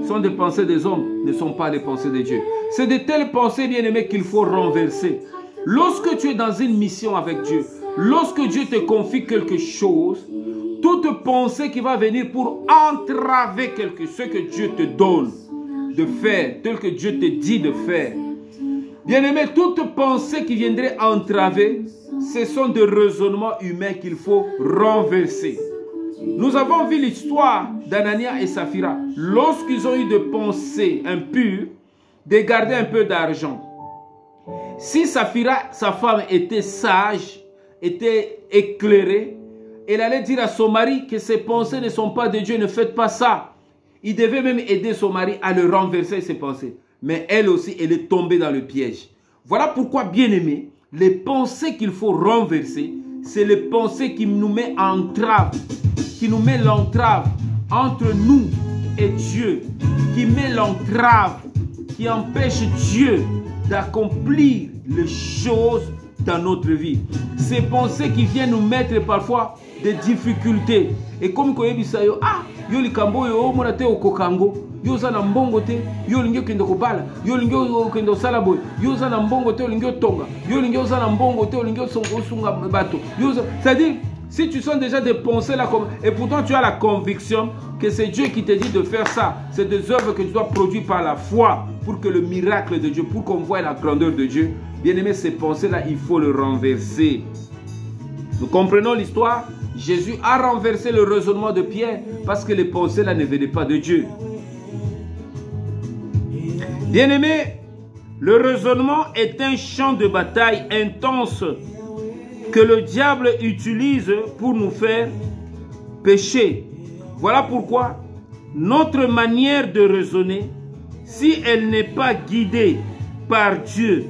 sont des pensées des hommes, ne sont pas les pensées de Dieu. C'est de telles pensées, bien-aimés, qu'il faut renverser. Lorsque tu es dans une mission avec Dieu, lorsque Dieu te confie quelque chose, toute pensée qui va venir pour entraver ce que Dieu te donne de faire, tel que Dieu te dit de faire. Bien-aimé, toute pensée qui viendrait entraver, ce sont des raisonnements humains qu'il faut renverser. Nous avons vu l'histoire d'Anania et Saphira. Lorsqu'ils ont eu des pensées impures, de garder un peu d'argent. Si Saphira, sa femme, était sage, était éclairée, elle allait dire à son mari que ses pensées ne sont pas de Dieu, ne faites pas ça. Il devait même aider son mari à le renverser ses pensées. Mais elle aussi, elle est tombée dans le piège. Voilà pourquoi, bien-aimés, les pensées qu'il faut renverser, c'est les pensées qui nous mettent entrave, qui nous met l'entrave entre nous et Dieu, qui met l'entrave, qui empêche Dieu d'accomplir les choses dans notre vie. Ces pensées qui viennent nous mettre parfois des difficultés. Et comme vous avez dit, yo likambo yo mona te okokango, yo za na mbongo te, yo lingyo kendo kobala, yo lingyo kendo salaboy, yo za na mbongo te, lingyo tonga, yo lingyo za na mbongo te, lingyo songa bato. C'est-à-dire, si tu sens déjà des pensées là comme, et pourtant tu as la conviction que c'est Dieu qui te dit de faire ça, c'est des œuvres que tu dois produire par la foi pour que le miracle de Dieu, pour qu'on voie la grandeur de Dieu. Bien aimé, ces pensées là, il faut le renverser. Nous comprenons l'histoire. Jésus a renversé le raisonnement de Pierre parce que les pensées là ne venaient pas de Dieu. Bien aimé, le raisonnement est un champ de bataille intense que le diable utilise pour nous faire pécher. Voilà pourquoi notre manière de raisonner, si elle n'est pas guidée par Dieu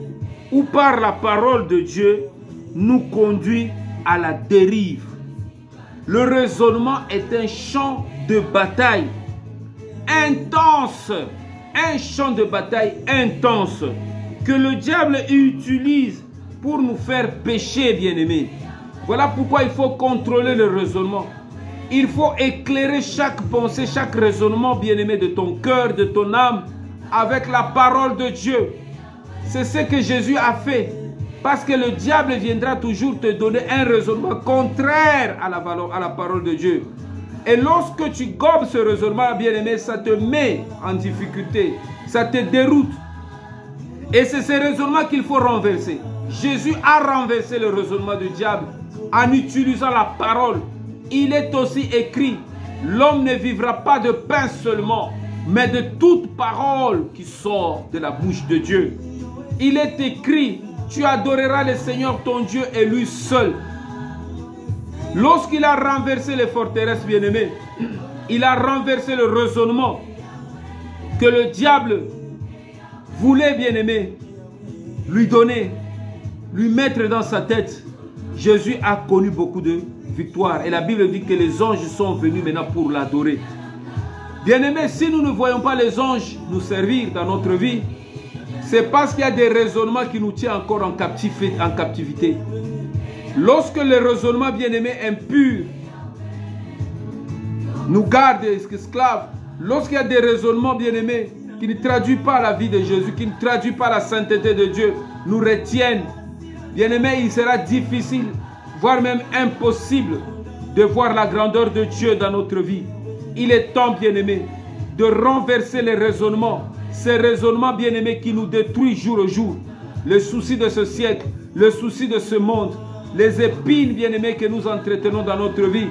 ou par la parole de Dieu, nous conduit à la dérive. Le raisonnement est un champ de bataille intense, un champ de bataille intense que le diable utilise pour nous faire pécher, bien-aimés. Voilà pourquoi il faut contrôler le raisonnement. Il faut éclairer chaque pensée, chaque raisonnement, bien-aimé, de ton cœur, de ton âme, avec la parole de Dieu. C'est ce que Jésus a fait. Parce que le diable viendra toujours te donner un raisonnement contraire à la parole de Dieu. Et lorsque tu gobes ce raisonnement, bien-aimé, ça te met en difficulté. Ça te déroute. Et c'est ce raisonnement qu'il faut renverser. Jésus a renversé le raisonnement du diable en utilisant la parole. Il est aussi écrit, l'homme ne vivra pas de pain seulement, mais de toute parole qui sort de la bouche de Dieu. Il est écrit, tu adoreras le Seigneur ton Dieu et lui seul. Lorsqu'il a renversé les forteresses, bien-aimées, il a renversé le raisonnement que le diable voulait, bien-aimé, lui donner, lui mettre dans sa tête. Jésus a connu beaucoup de victoires. Et la Bible dit que les anges sont venus maintenant pour l'adorer. Bien-aimés, si nous ne voyons pas les anges nous servir dans notre vie, c'est parce qu'il y a des raisonnements qui nous tiennent encore en captivité. Lorsque les raisonnements, bien-aimés, impurs nous gardent esclaves, lorsqu'il y a des raisonnements, bien-aimés, qui ne traduisent pas la vie de Jésus, qui ne traduisent pas la sainteté de Dieu, nous retiennent. Bien-aimés, il sera difficile, voire même impossible, de voir la grandeur de Dieu dans notre vie. Il est temps, bien-aimés, de renverser les raisonnements, ces raisonnements, bien-aimés, qui nous détruisent jour au jour. Les soucis de ce siècle, les soucis de ce monde, les épines, bien-aimés, que nous entretenons dans notre vie,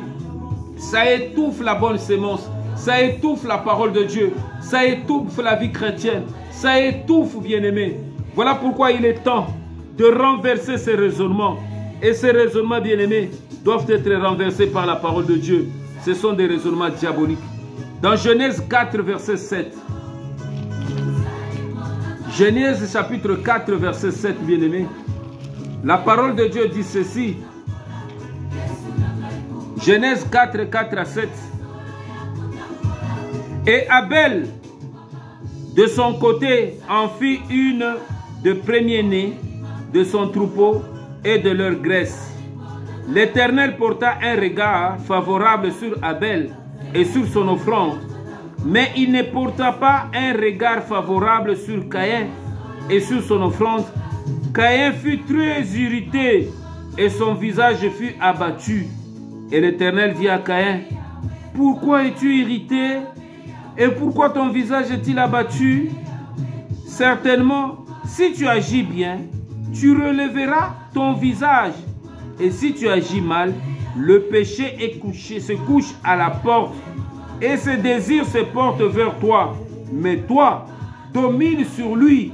ça étouffe la bonne sémence, ça étouffe la parole de Dieu, ça étouffe la vie chrétienne, ça étouffe, bien-aimés. Voilà pourquoi il est temps de renverser ces raisonnements. Et ces raisonnements, bien-aimés, doivent être renversés par la parole de Dieu. Ce sont des raisonnements diaboliques. Dans Genèse 4, verset 7. Genèse chapitre 4, verset 7, bien-aimés. La parole de Dieu dit ceci. Genèse 4, 4 à 7. Et Abel, de son côté, en fit une de premier-né de son troupeau et de leur graisse. L'Éternel porta un regard favorable sur Abel et sur son offrande, mais il ne porta pas un regard favorable sur Caïn et sur son offrande. Caïn fut très irrité et son visage fut abattu. Et l'Éternel dit à Caïn, « Pourquoi es-tu irrité et pourquoi ton visage est-il abattu? Certainement, si tu agis bien, tu relèveras ton visage. Et si tu agis mal, le péché se couche à la porte et ses désirs se portent vers toi. Mais toi, domine sur lui. »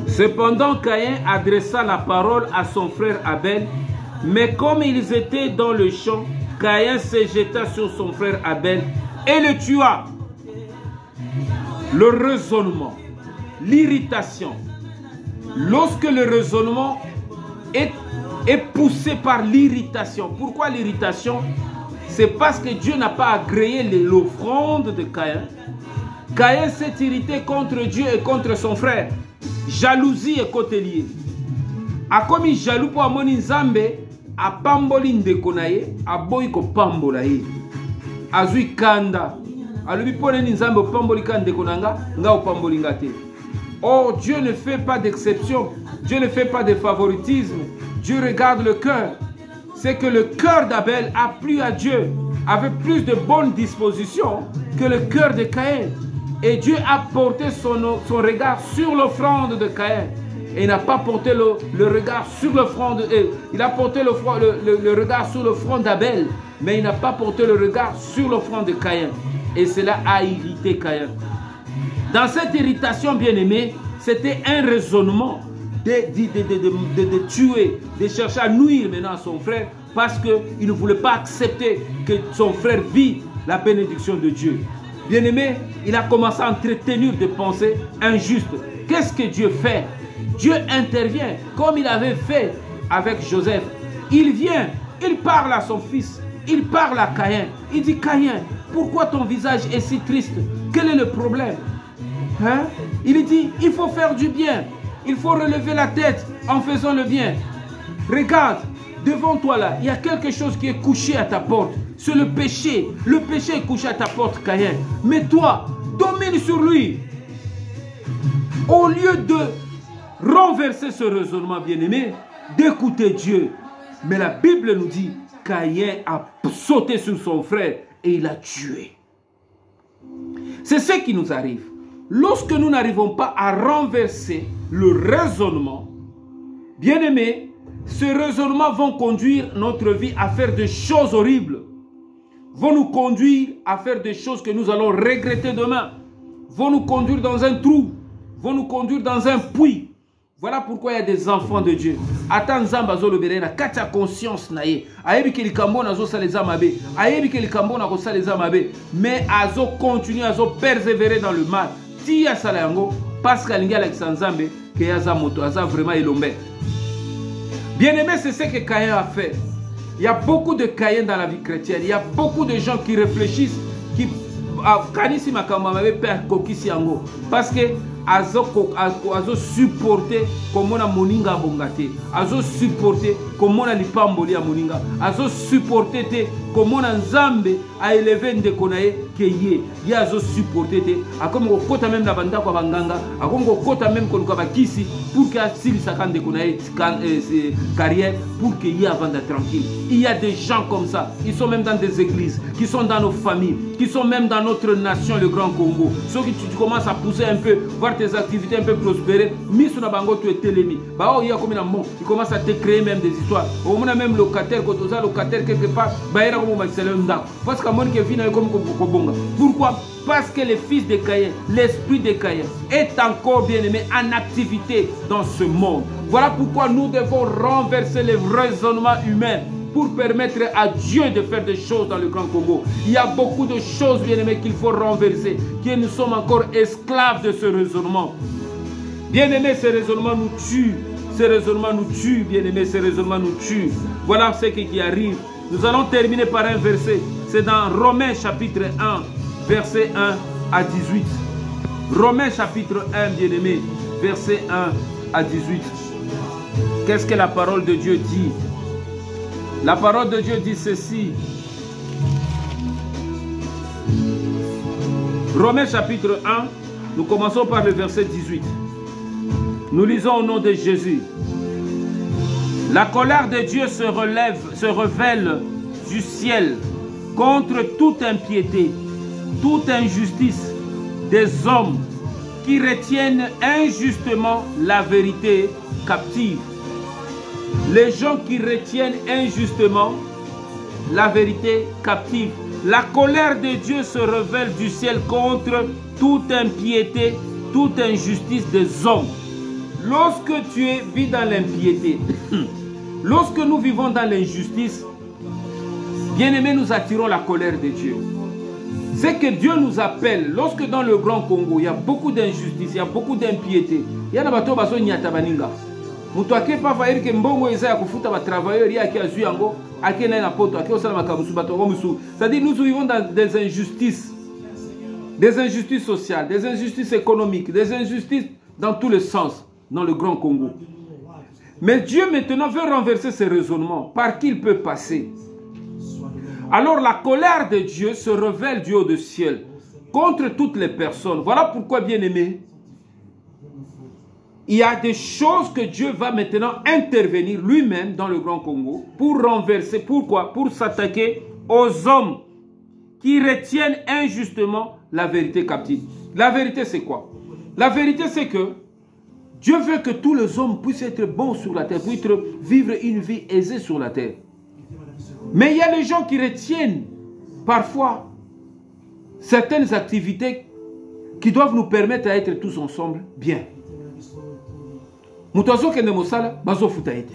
Cependant, Caïn adressa la parole à son frère Abel, mais comme ils étaient dans le champ, Caïn se jeta sur son frère Abel et le tua. Le raisonnement, l'irritation. Lorsque le raisonnement est poussé par l'irritation. Pourquoi l'irritation? C'est parce que Dieu n'a pas agréé l'offrande de Caïn. Caïn s'est irrité contre Dieu et contre son frère. Jalousie est côté lié. A comme il jaloux pour amoni nzambe, a pamboli ndeko na ye, a boy ko pambola ye. Azui kanda. A lui pone nzambe pamboli kanda ndeko nanga, nga o pamboli ngate. Oh, Dieu ne fait pas d'exception. Dieu ne fait pas de favoritisme. Dieu regarde le cœur. C'est que le cœur d'Abel a plu à Dieu, avait plus de bonnes dispositions que le cœur de Caïn. Et Dieu a porté son regard sur l'offrande de Caïn. Et il n'a pas porté le regard sur l'offrande. Il a porté le regard sur l'offrande d'Abel. Mais il n'a pas porté le regard sur l'offrande de Caïn. Et cela a irrité Caïn. Dans cette irritation, bien-aimée, c'était un raisonnement de tuer, de chercher à nuire maintenant à son frère parce qu'il ne voulait pas accepter que son frère vit la bénédiction de Dieu. Bien-aimé, il a commencé à entretenir des pensées injustes. Qu'est-ce que Dieu fait? Dieu intervient comme il avait fait avec Joseph. Il vient, il parle à son fils, il parle à Caïn. Il dit, Caïn, pourquoi ton visage est si triste? Quel est le problème? Hein? Il dit, il faut faire du bien. Il faut relever la tête en faisant le bien. Regarde, devant toi là, il y a quelque chose qui est couché à ta porte. C'est le péché. Le péché est couché à ta porte, Caïn. Mais toi, domine sur lui. Au lieu de renverser ce raisonnement, bien-aimé, d'écouter Dieu. Mais la Bible nous dit, Caïn a sauté sur son frère et il l'a tué. C'est ce qui nous arrive. Lorsque nous n'arrivons pas à renverser le raisonnement, bien aimé, ces raisonnements vont conduire notre vie à faire des choses horribles, vont nous conduire à faire des choses que nous allons regretter demain, vont nous conduire dans un trou, vont nous conduire dans un puits. Voilà pourquoi il y a des enfants de Dieu. Ata nzamba zo lobere na kati ya conscience na ye. Ayebi ke likambo na zo saleza mabe. Ayebi ke likambo na ko saleza mabe. Mais azo continue azo persévérer dans le mal. Ti ya sala yango parce que linga Alexandre Nzambe ke yaza moto aza vraiment elombe. Bien-aimé, c'est ce que Caïn a fait. Il y a beaucoup de Caïn dans la vie chrétienne. Il y a beaucoup de gens qui réfléchissent qui kanisi makambo mabe père kokisi yango parce que azo supporter comme na moninga bongate, azo supporter comme na lipamboli ya moninga, azo supporter te comme na nzambe a élevé ndeko na ye ke ye azo supporter te akomi ko kota même na banda kwa banganga, akomi ko kota même ko luka bakisi pour que asili sakande ndeko na ye carrière pour que ye avanda tranquille. Il y a des gens comme ça, ils sont même dans des églises, qui sont dans nos familles, qui sont même dans notre nation, le Grand Congo. Ceux qui tu commences à pousser un peu, voir tes activités un peu prospérer, mis sur la bango tu es télémi. Bah oh il y a comme un mot, il commence à te créer même des histoires. Au moins même locataire, quand tu as locataire quelque part, bah il y a comme un parce que mon qui vient comme Kobonga. Pourquoi? Parce que le fils de Caïn, l'esprit de Caïn est encore bien aimé en activité dans ce monde. Voilà pourquoi nous devons renverser les raisonnements humains pour permettre à Dieu de faire des choses dans le Grand Congo. Il y a beaucoup de choses, bien aimés, qu'il faut renverser, que nous sommes encore esclaves de ce raisonnement. Bien aimés, ces raisonnements nous tuent. Ces raisonnements nous tuent, bien aimés, ces raisonnements nous tuent. Voilà ce qui arrive. Nous allons terminer par un verset. C'est dans Romains chapitre 1, verset 1 à 18. Romains chapitre 1, bien aimés, verset 1 à 18. Qu'est-ce que la parole de Dieu dit? La parole de Dieu dit ceci. Romains chapitre 1, nous commençons par le verset 18. Nous lisons au nom de Jésus. La colère de Dieu se révèle du ciel contre toute impiété, toute injustice des hommes qui retiennent injustement la vérité captive. Les gens qui retiennent injustement la vérité captive. La colère de Dieu se révèle du ciel contre toute impiété, toute injustice des hommes. Lorsque tu vis dans l'impiété, lorsque nous vivons dans l'injustice, bien-aimés, nous attirons la colère de Dieu. C'est que Dieu nous appelle, lorsque dans le Grand Congo, il y a beaucoup d'injustice, il y a beaucoup d'impiété. Il y a des bateaux qui sont nyatabaninga. Mutwake pa fairi ke mbongo eza ya kufuta ba travailleurs ya ki azu yango ake na poto ake osala makamusu bato musu. C'est-à-dire nous vivons dans des injustices sociales, des injustices économiques, des injustices dans tous les sens dans le Grand Congo. Mais Dieu maintenant veut renverser ces raisonnements par qui il peut passer. Alors la colère de Dieu se révèle du haut du ciel contre toutes les personnes. Voilà pourquoi, bien-aimés, il y a des choses que Dieu va maintenant intervenir lui-même dans le Grand Congo pour renverser. Pourquoi? Pour s'attaquer aux hommes qui retiennent injustement la vérité captive. La vérité, c'est quoi? La vérité, c'est que Dieu veut que tous les hommes puissent être bons sur la terre, puissent vivre une vie aisée sur la terre. Mais il y a les gens qui retiennent parfois certaines activités qui doivent nous permettre d'être tous ensemble bien. Mutazo kende mosala bazo futa ete.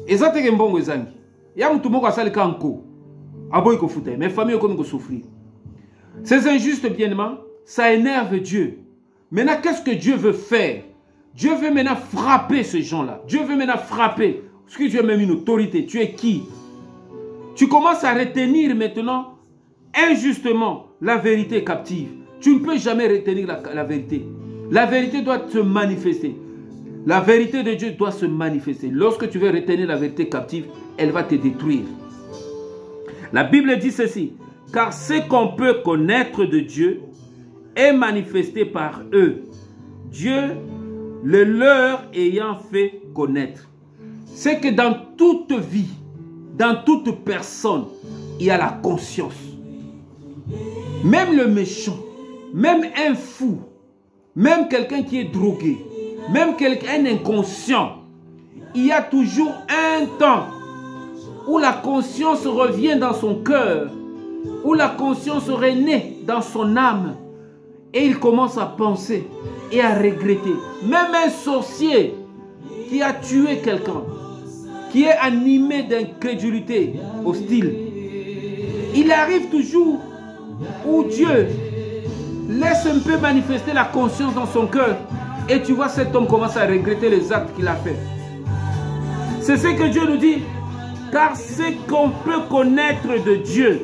Ezate ke mbongo ezangi. Ya mutu moko asali kanko. Aboy ko futa. Mais famille ko ngo souffrir. Ces injustes bien-aimés, ça énerve Dieu. Maintenant, qu'est-ce que Dieu veut faire? Dieu veut maintenant frapper ces gens-là. Dieu veut maintenant frapper. Parce que tu as même une autorité. Tu es qui? Tu commences à retenir maintenant injustement la vérité captive. Tu ne peux jamais retenir la vérité. La vérité doit se manifester. La vérité de Dieu doit se manifester. Lorsque tu veux retenir la vérité captive, elle va te détruire. La Bible dit ceci. Car ce qu'on peut connaître de Dieu est manifesté par eux. Dieu le leur ayant fait connaître. C'est que dans toute vie, dans toute personne, il y a la conscience. Même le méchant, même un fou, même quelqu'un qui est drogué, même quelqu'un inconscient, il y a toujours un temps où la conscience revient dans son cœur, où la conscience renaît dans son âme, et il commence à penser et à regretter. Même un sorcier qui a tué quelqu'un, qui est animé d'incrédulité hostile, il arrive toujours où Dieu laisse un peu manifester la conscience dans son cœur, et tu vois cet homme commence à regretter les actes qu'il a fait. C'est ce que Dieu nous dit. Car ce qu'on peut connaître de Dieu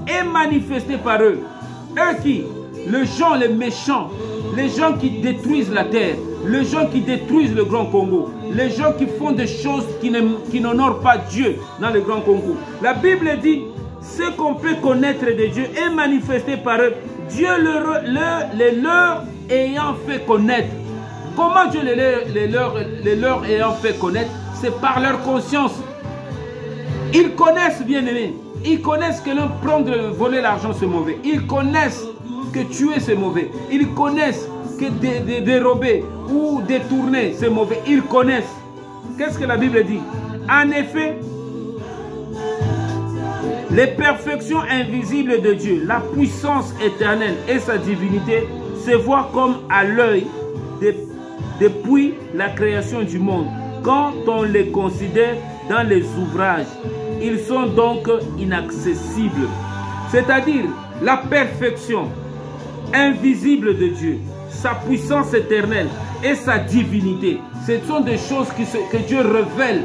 est manifesté par eux. Eux qui? Les gens, les méchants, les gens qui détruisent la terre, les gens qui détruisent le Grand Congo, les gens qui font des choses qui n'honorent pas Dieu dans le Grand Congo. La Bible dit, ce qu'on peut connaître de Dieu est manifesté par eux. Dieu les leur ayant fait connaître. Comment Dieu les leur ayant fait connaître? C'est par leur conscience. Ils connaissent, bien aimés, ils connaissent que prendre, voler l'argent c'est mauvais. Ils connaissent que tuer c'est mauvais. Ils connaissent que dérober ou détourner c'est mauvais. Ils connaissent. Qu'est-ce que la Bible dit? En effet, les perfections invisibles de Dieu, la puissance éternelle et sa divinité se voient comme à l'œil depuis la création du monde. Quand on les considère dans les ouvrages, ils sont donc inaccessibles. C'est-à-dire la perfection invisible de Dieu, sa puissance éternelle et sa divinité. Ce sont des choses que Dieu révèle.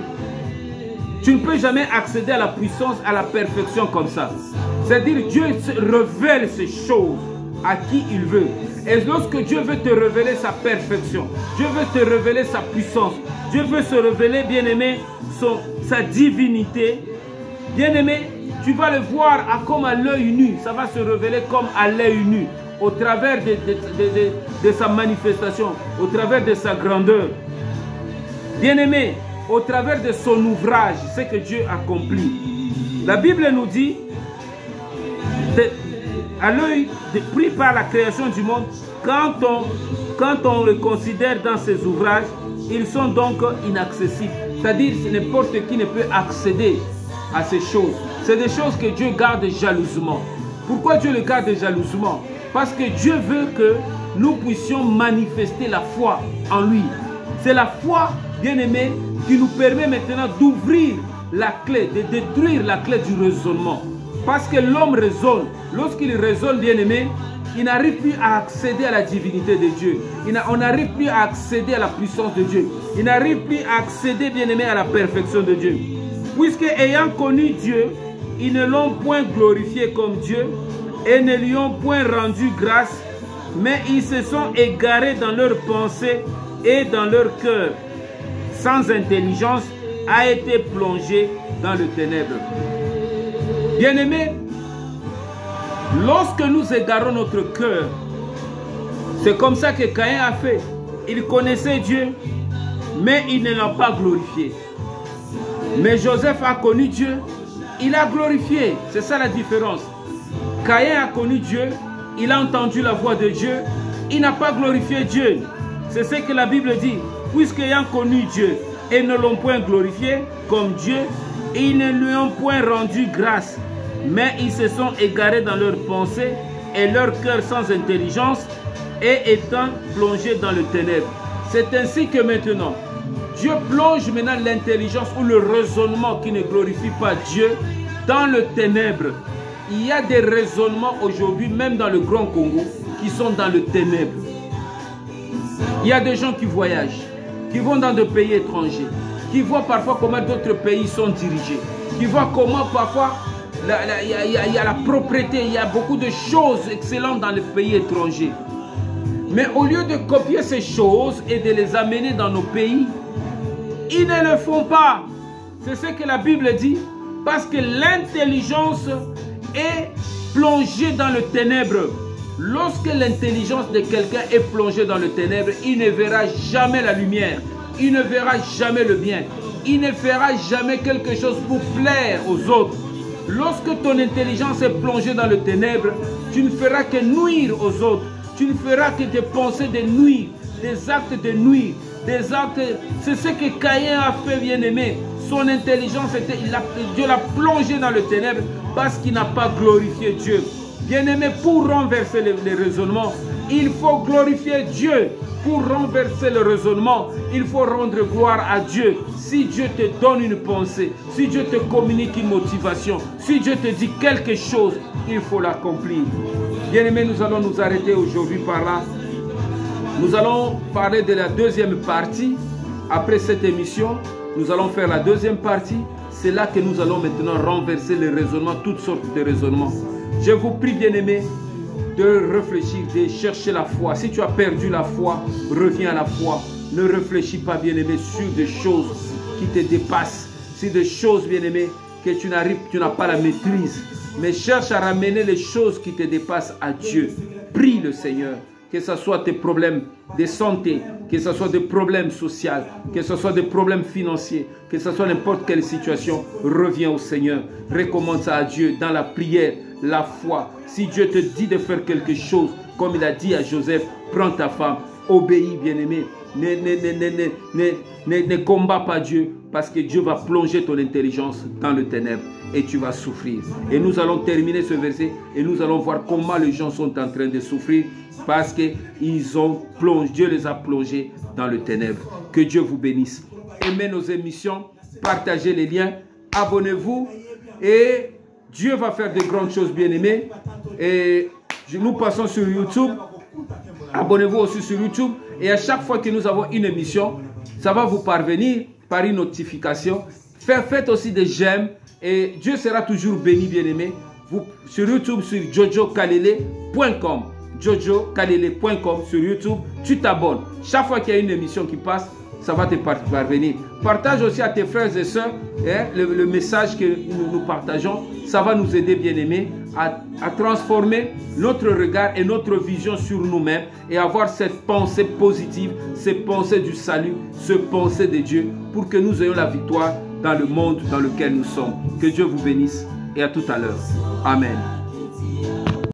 Tu ne peux jamais accéder à la puissance, à la perfection comme ça. C'est-à-dire Dieu révèle ces choses à qui il veut. Et lorsque Dieu veut te révéler sa perfection, Dieu veut te révéler sa puissance, Dieu veut se révéler, bien-aimé, sa divinité, bien-aimé, tu vas le voir comme à l'œil nu. Ça va se révéler comme à l'œil nu, au travers de sa manifestation, au travers de sa grandeur. Bien-aimé, au travers de son ouvrage, ce que Dieu accomplit. La Bible nous dit, à l'œil pris par la création du monde, quand on le considère dans ses ouvrages, ils sont donc inaccessibles. C'est-à-dire que n'importe qui ne peut accéder à ces choses. C'est des choses que Dieu garde jalousement. Pourquoi Dieu le garde jalousement? Parce que Dieu veut que nous puissions manifester la foi en lui. C'est la foi, bien-aimé, qui nous permet maintenant d'ouvrir la clé, de détruire la clé du raisonnement. Parce que l'homme raisonne. Lorsqu'il raisonne, bien-aimé, il n'arrive plus à accéder à la divinité de Dieu. On n'arrive plus à accéder à la puissance de Dieu. Il n'arrive plus à accéder, bien-aimé, à la perfection de Dieu. Puisque ayant connu Dieu, ils ne l'ont point glorifié comme Dieu et ne lui ont point rendu grâce, mais ils se sont égarés dans leurs pensées et dans leur cœur. Sans intelligence, a été plongé dans le ténèbre. Bien-aimés, lorsque nous égarons notre cœur, c'est comme ça que Caïn a fait. Il connaissait Dieu, mais il ne l'a pas glorifié. Mais Joseph a connu Dieu, il a glorifié. C'est ça la différence. Caïn a connu Dieu, il a entendu la voix de Dieu, il n'a pas glorifié Dieu. C'est ce que la Bible dit. Puisqu'ayant connu Dieu et ne l'ont point glorifié comme Dieu, ils ne lui ont point rendu grâce, mais ils se sont égarés dans leurs pensées et leur cœur sans intelligence et étant plongés dans le ténèbre. C'est ainsi que maintenant, Dieu plonge maintenant l'intelligence ou le raisonnement qui ne glorifie pas Dieu dans le ténèbre. Il y a des raisonnements aujourd'hui, même dans le Grand Congo, qui sont dans le ténèbre. Il y a des gens qui voyagent, qui vont dans des pays étrangers, qui voient parfois comment d'autres pays sont dirigés, qui voient comment parfois il y a la propriété, il y a beaucoup de choses excellentes dans les pays étrangers. Mais au lieu de copier ces choses et de les amener dans nos pays, ils ne le font pas. C'est ce que la Bible dit, parce que l'intelligence est plongée dans le ténèbre. Lorsque l'intelligence de quelqu'un est plongée dans le ténèbre, il ne verra jamais la lumière, il ne verra jamais le bien, il ne fera jamais quelque chose pour plaire aux autres. Lorsque ton intelligence est plongée dans le ténèbre, tu ne feras que nuire aux autres, tu ne feras que des pensées de nuire, des actes de nuire, des actes. C'est ce que Caïn a fait, bien-aimé. Son intelligence, Dieu l'a plongé dans le ténèbre parce qu'il n'a pas glorifié Dieu. Bien-aimé, pour renverser les raisonnements, il faut glorifier Dieu. Pour renverser le raisonnement, il faut rendre gloire à Dieu. Si Dieu te donne une pensée, si Dieu te communique une motivation, si Dieu te dit quelque chose, il faut l'accomplir. Bien-aimé, nous allons nous arrêter aujourd'hui par là. Nous allons parler de la deuxième partie. Après cette émission, nous allons faire la deuxième partie. C'est là que nous allons maintenant renverser les raisonnements, toutes sortes de raisonnements. Je vous prie, bien-aimé, de réfléchir, de chercher la foi. Si tu as perdu la foi, reviens à la foi. Ne réfléchis pas, bien-aimé, sur des choses qui te dépassent. Sur des choses, bien-aimé, que tu n'as pas la maîtrise. Mais cherche à ramener les choses qui te dépassent à Dieu. Prie le Seigneur. Que ce soit tes problèmes de santé, que ce soit des problèmes sociaux, que ce soit des problèmes financiers, que ce soit n'importe quelle situation, reviens au Seigneur. Recommande ça à Dieu dans la prière, la foi. Si Dieu te dit de faire quelque chose, comme il a dit à Joseph, prends ta femme, obéis, bien-aimé. Ne combats pas Dieu, parce que Dieu va plonger ton intelligence dans le ténèbre et tu vas souffrir. Et nous allons terminer ce verset et nous allons voir comment les gens sont en train de souffrir parce que Dieu les a plongés dans le ténèbre. Que Dieu vous bénisse. Aimez nos émissions, partagez les liens, abonnez-vous et Dieu va faire de grandes choses, bien-aimés. Et nous passons sur YouTube. Abonnez-vous aussi sur YouTube. Et à chaque fois que nous avons une émission, ça va vous parvenir par une notification. Faites aussi des j'aime. Et Dieu sera toujours béni, bien-aimé. Sur YouTube, sur jojokalele.com. jojokalele.com sur YouTube. Tu t'abonnes. Chaque fois qu'il y a une émission qui passe, ça va te parvenir. Partage aussi à tes frères et sœurs le message que nous partageons. Ça va nous aider, bien-aimés, à transformer notre regard et notre vision sur nous-mêmes et avoir cette pensée positive, cette pensée du salut, cette pensée de Dieu pour que nous ayons la victoire dans le monde dans lequel nous sommes. Que Dieu vous bénisse et à tout à l'heure. Amen.